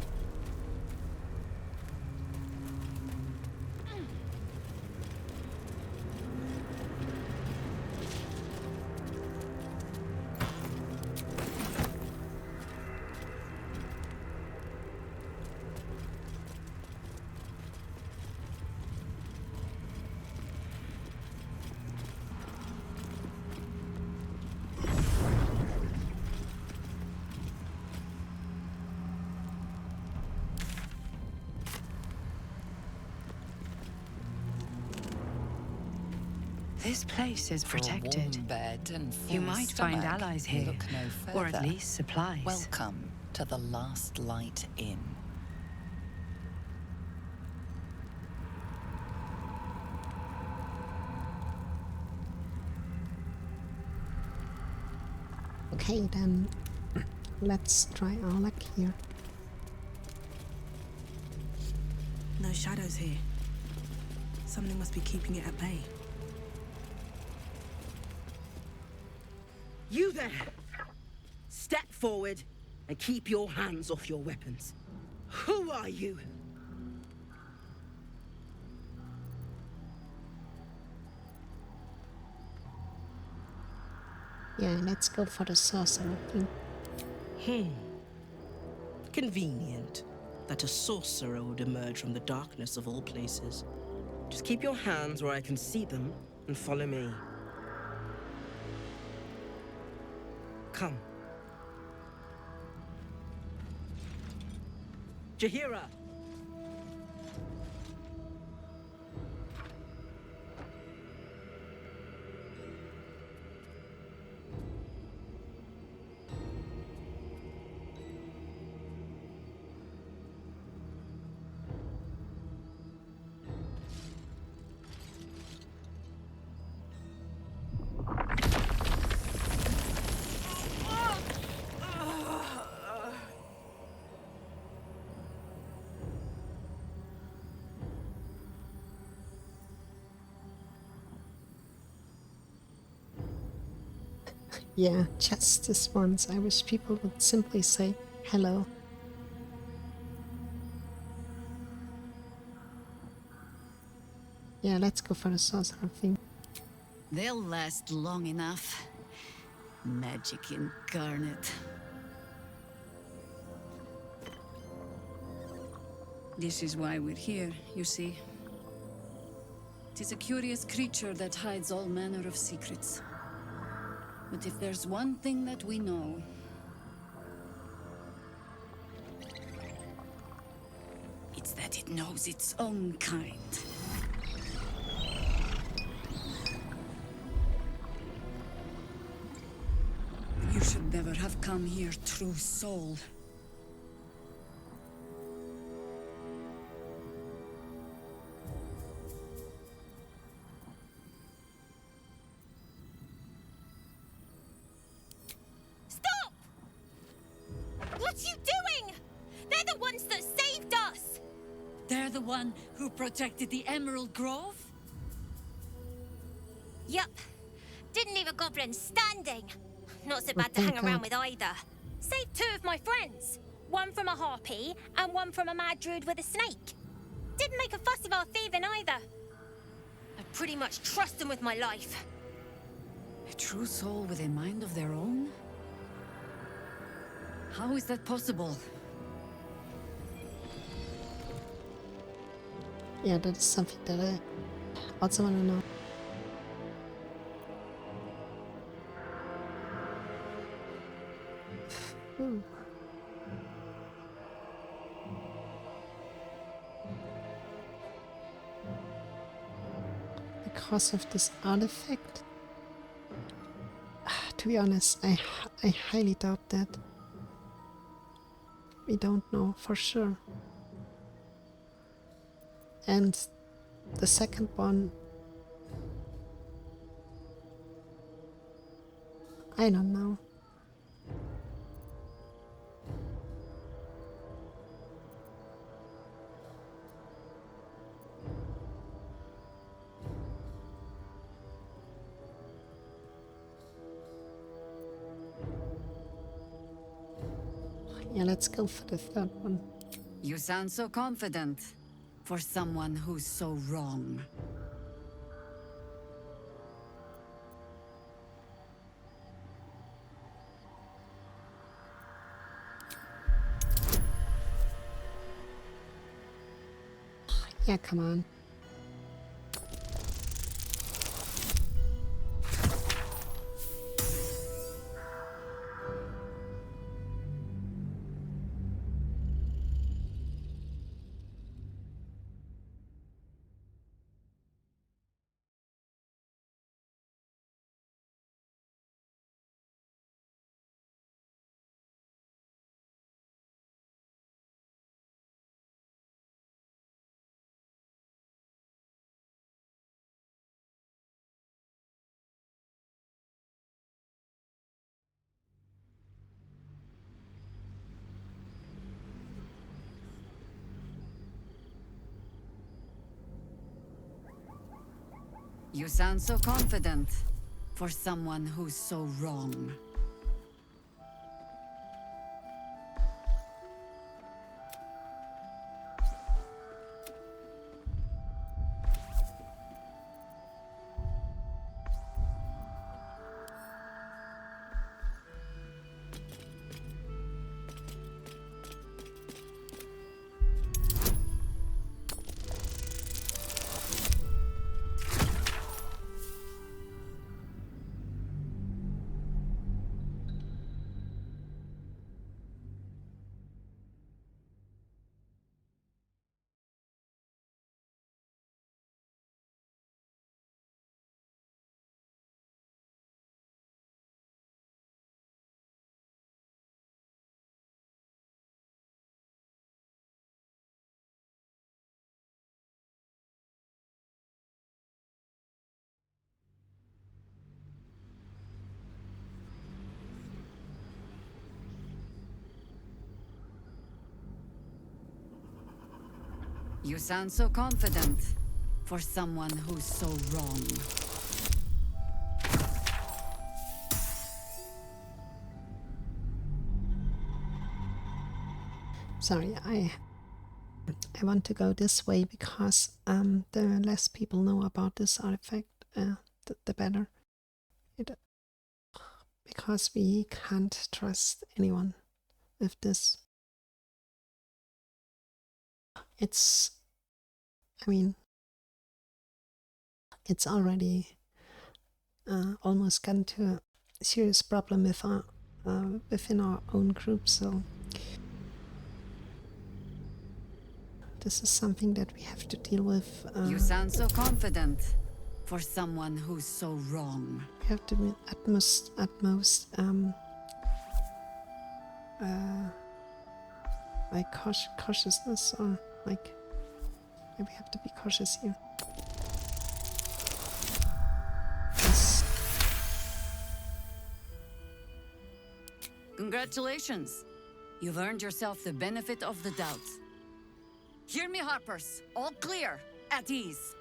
This place is For a protected. warm bed and full You might find stomach, allies here, look no or at further. least supplies. Welcome to the Last Light Inn. Okay, then let's try our luck here. No shadows here. Something must be keeping it at bay. You there! Step forward and keep your hands off your weapons. Who are you? Yeah, let's go for the sorcerer thing. Convenient that a sorcerer would emerge from the darkness of all places. Just keep your hands where I can see them and follow me. Come. Jahira! Yeah, just this once. I wish people would simply say hello. Yeah, let's go for the sorcerer thing. They'll last long enough. Magic incarnate. This is why we're here, you see. Tis a curious creature that hides all manner of secrets. But if there's one thing that we know, it's that it knows its own kind. You should never have come here, true soul. What are you doing? They're the ones that saved us! They're the one who protected the Emerald Grove? Yup. Didn't leave a goblin standing. Not so bad to hang around with either. Saved two of my friends. One from a harpy and one from a mad druid with a snake. Didn't make a fuss of our thieving either. I pretty much trust them with my life. A true soul with a mind of their own? How is that possible? Yeah, that's something that I also want to know. Ooh. Because of this artifact? To be honest, I highly doubt that. We don't know for sure. And the second one, I don't know. Yeah, let's go for the third one. You sound so confident for someone who's so wrong. Yeah, come on. You sound so confident for someone who's so wrong. You sound so confident for someone who's so wrong. Sorry, I want to go this way because the less people know about this artifact, the better. Because we can't trust anyone with this. It's, I mean, it's already almost gotten to a serious problem with within our own group, so this is something that we have to deal with. You sound so confident for someone who's so wrong. We have to be utmost like cautiousness, or like, yeah, we have to be cautious here. Yes. Congratulations. You've earned yourself the benefit of the doubt. Hear me, Harpers. All clear. At ease.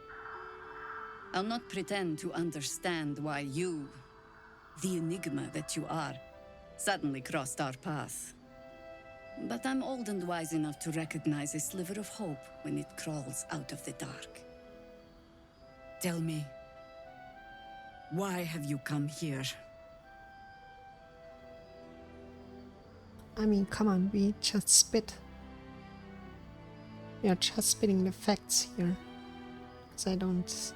I'll not pretend to understand why you, the enigma that you are, suddenly crossed our path. But I'm old and wise enough to recognize a sliver of hope when it crawls out of the dark. Tell me, why have you come here? I mean, come on, we just spit. We are just spitting the facts here. Because I don't...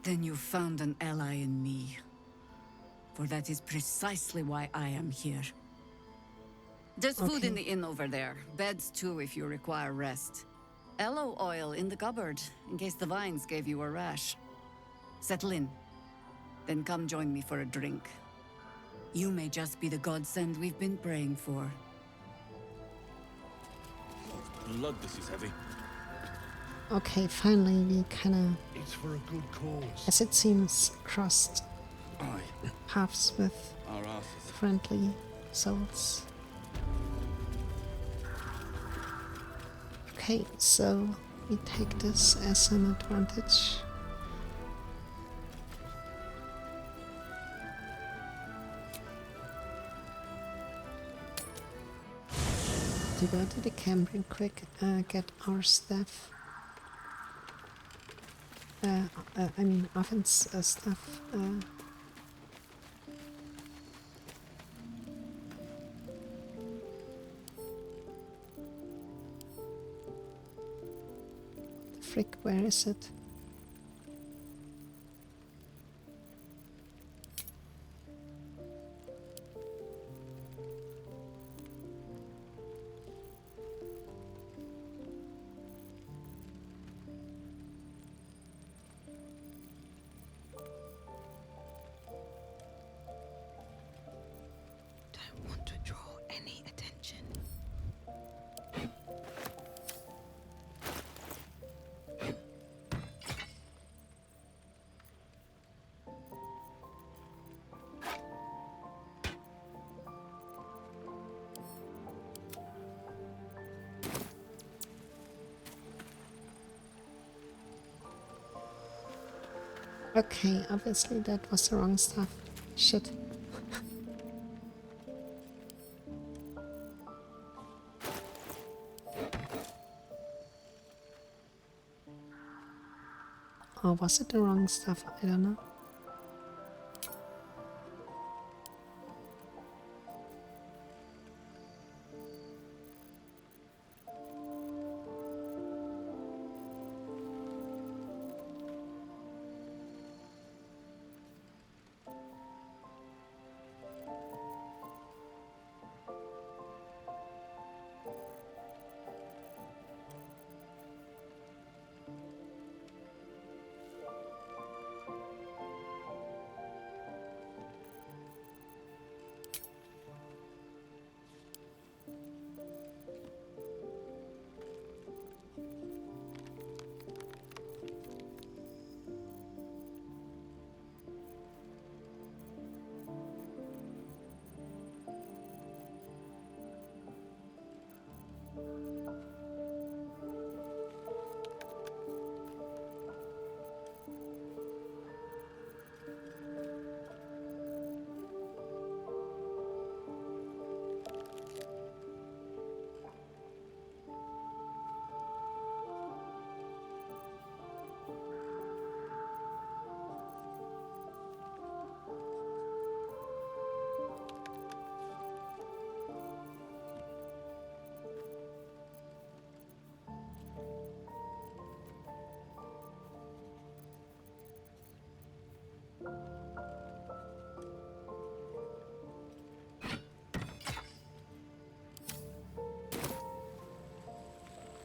Then you found an ally in me. For that is precisely why I am here. There's food in the inn over there. Beds too if you require rest. Aloe oil in the cupboard, in case the vines gave you a rash. Settle in. Then come join me for a drink. You may just be the godsend we've been praying for. Blood, this is heavy. Okay, finally we kinda... It's for a good cause. As it seems, crossed paths with Our asses. friendly souls. Okay, so we take this as an advantage. to go to the camp real quick, get our stuff. I mean, Oven's stuff. Frick, where is it? Don't want to draw any attention. Okay, obviously that was the wrong stuff. Shit. Or was it the wrong stuff? I don't know.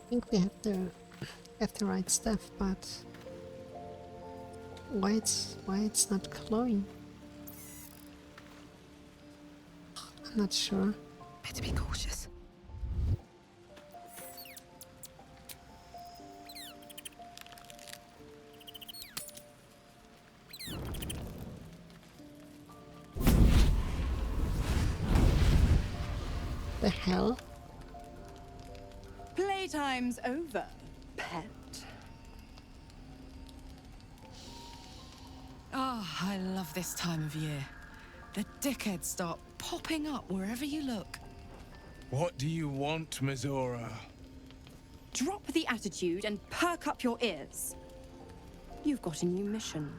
I think we have the right stuff, but why it's not glowing? I'm not sure. Better be cautious. The hell? Playtime's over, pet. Oh, I love this time of year. The dickheads start popping up wherever you look. What do you want, Mizora? Drop the attitude and perk up your ears. You've got a new mission.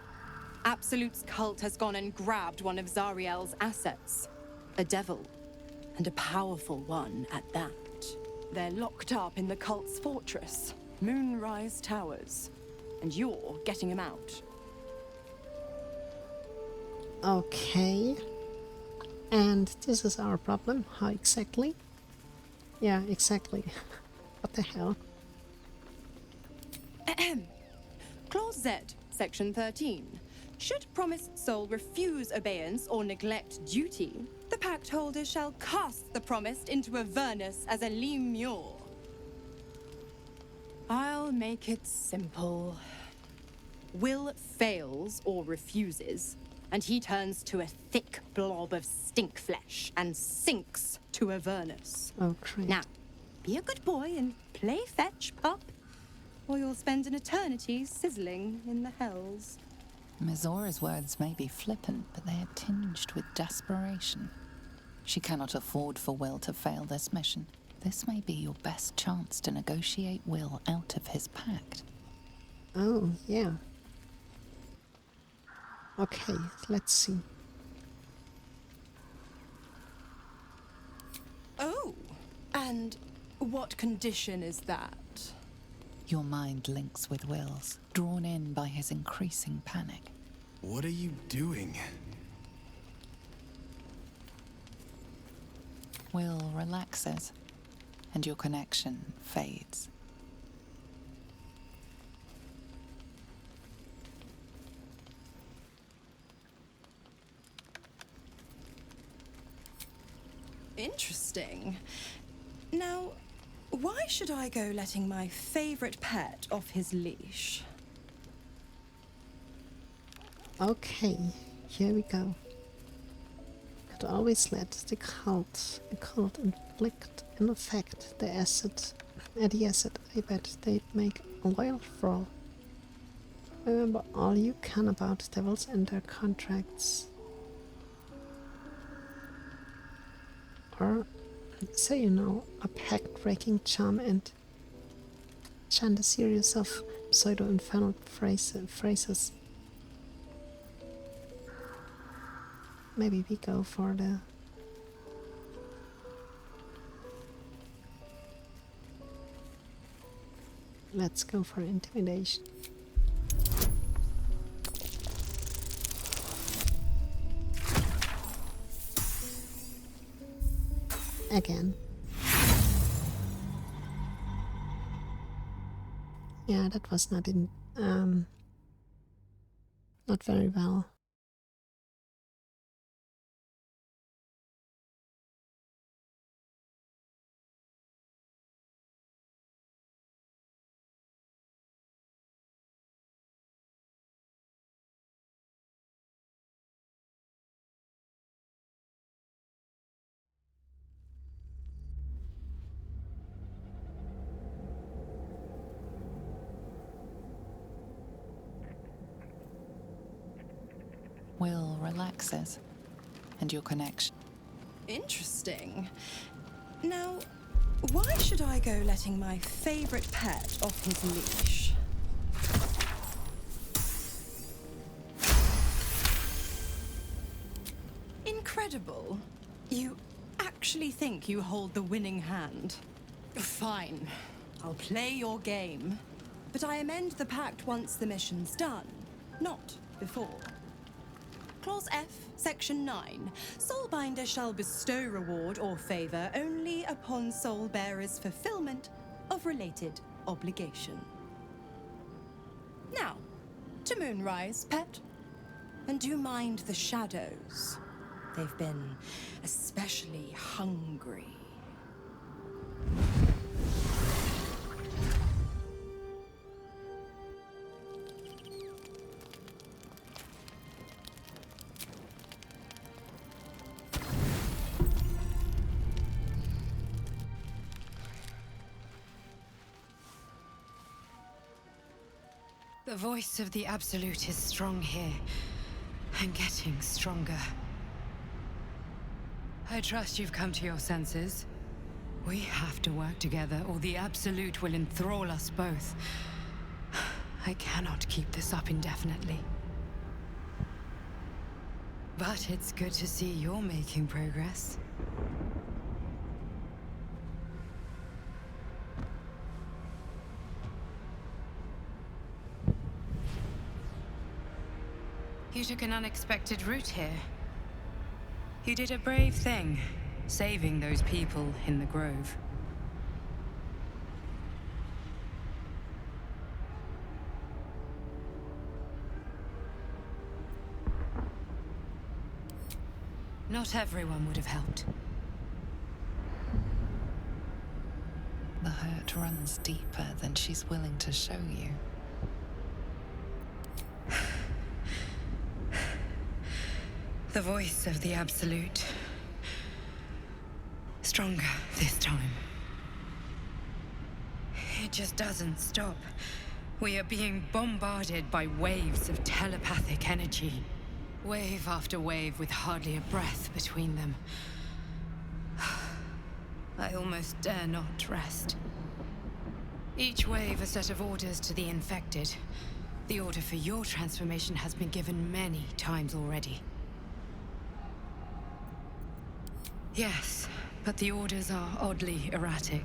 Absolute's cult has gone and grabbed one of Zariel's assets. A devil. And a powerful one at that. They're locked up in the cult's fortress, Moonrise Towers. And you're getting them out. Okay. And this is our problem. How exactly? Yeah, exactly. What the hell? Clause Z, Section 13. Should promised soul refuse obeyance or neglect duty, the pact holder shall cast the promised into Avernus as a lemure. I'll make it simple. Will fails or refuses, and he turns to a thick blob of stink flesh and sinks to Avernus. Oh, great. Now, be a good boy and play fetch, pup, or you'll spend an eternity sizzling in the hells. Mizora's words may be flippant, but they are tinged with desperation. She cannot afford for Will to fail this mission. This may be your best chance to negotiate Will out of his pact. Oh, yeah. Okay, let's see. Oh, and what condition is that? Your mind links with Will's, drawn in by his increasing panic. What are you doing? Will relaxes, and your connection fades. Interesting. Now, why should I go letting my favorite pet off his leash? Okay, here we go. Could always let the cult inflict an effect the asset I bet they'd make loyal for. Remember all you can about devils and their contracts. Or say you know a pact-breaking charm and chant a series of pseudo-infernal phrases. Maybe we go for the... Let's go for intimidation. Again. Yeah, that was not very well. Will relaxes, and your connection. Interesting. Now, why should I go letting my favorite pet off his leash? Incredible. You actually think you hold the winning hand? Fine. I'll play your game. But I amend the pact once the mission's done, not before. Clause F, Section 9. Soulbinder shall bestow reward or favor only upon soul bearer's fulfillment of related obligation. Now, to Moonrise, pet. And do mind the shadows. They've been especially hungry. The voice of the Absolute is strong here, and getting stronger. I trust you've come to your senses. We have to work together, or the Absolute will enthrall us both. I cannot keep this up indefinitely. But it's good to see you're making progress. You took an unexpected route here. You did a brave thing, saving those people in the grove. Not everyone would have helped. The hurt runs deeper than she's willing to show you. The voice of the Absolute. Stronger this time. It just doesn't stop. We are being bombarded by waves of telepathic energy. Wave after wave with hardly a breath between them. I almost dare not rest. Each wave a set of orders to the infected. The order for your transformation has been given many times already. Yes, but the orders are oddly erratic,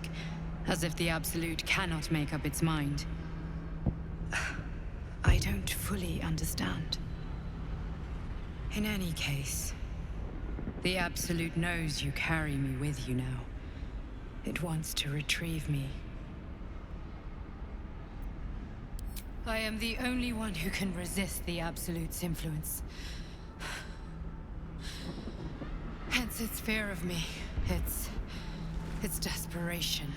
as if the Absolute cannot make up its mind. I don't fully understand. In any case, the Absolute knows you carry me with you now. It wants to retrieve me. I am the only one who can resist the Absolute's influence. Hence its fear of me, its desperation.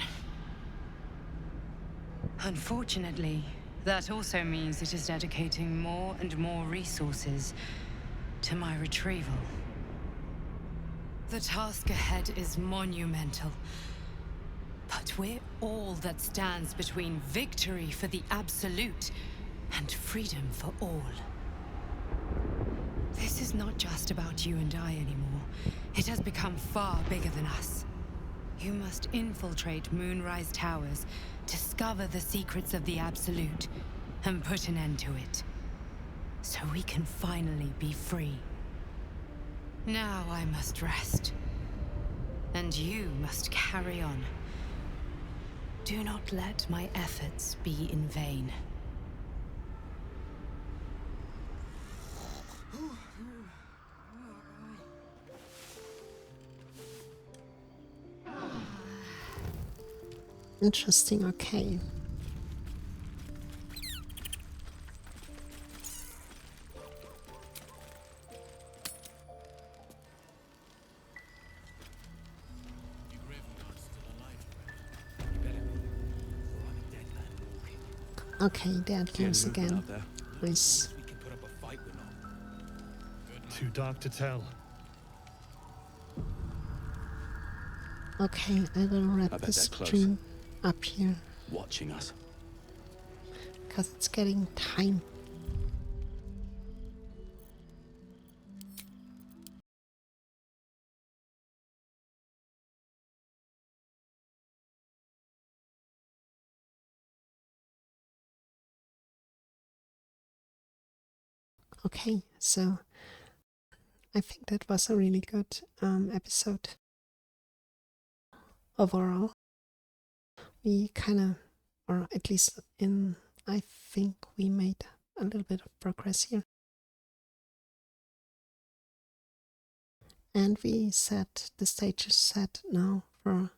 Unfortunately, that also means it is dedicating more and more resources to my retrieval. The task ahead is monumental. But we're all that stands between victory for the Absolute and freedom for all. This is not just about you and I anymore. It has become far bigger than us. You must infiltrate Moonrise Towers, discover the secrets of the Absolute, and put an end to it. So we can finally be free. Now I must rest. And you must carry on. Do not let my efforts be in vain. Interesting, okay. Okay, there it goes again. Nice. Too dark to tell. Okay, I will wrap I bet this they're close. stream up here, Watching us. because it's getting time. Okay, so I think that was a really good episode overall. We kind of, or at least I think we made a little bit of progress here. And we set, the stage is set now for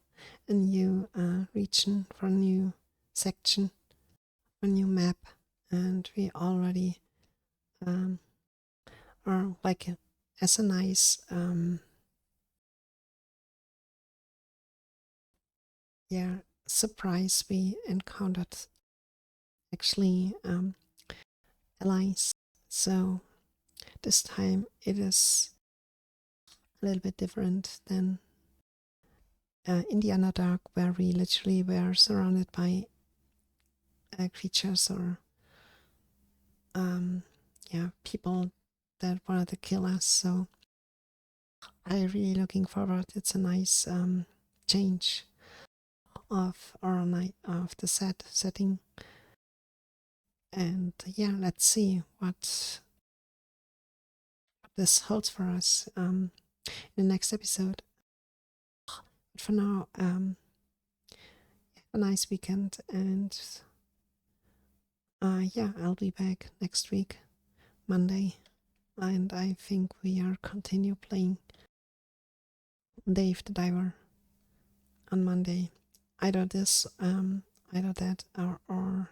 a new region, for a new section, a new map. And we already are like as a nice surprise, we encountered actually allies. So this time it is a little bit different than in the Underdark, where we literally were surrounded by creatures or people that wanted to kill us. So I'm really looking forward. It's a nice change of our night of the setting. And yeah, let's see what this holds for us in the next episode. But for now, have a nice weekend, and I'll be back next week, Monday, and I think we are continue playing Dave the Diver on Monday. Either this, either that, or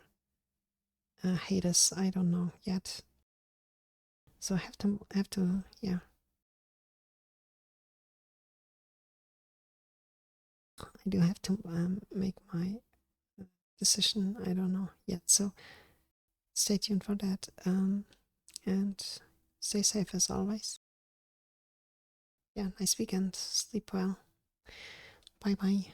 Hades. I don't know yet. So I have to, yeah. I do have to make my decision. I don't know yet. So stay tuned for that. And stay safe as always. Yeah, nice weekend. Sleep well. Bye bye.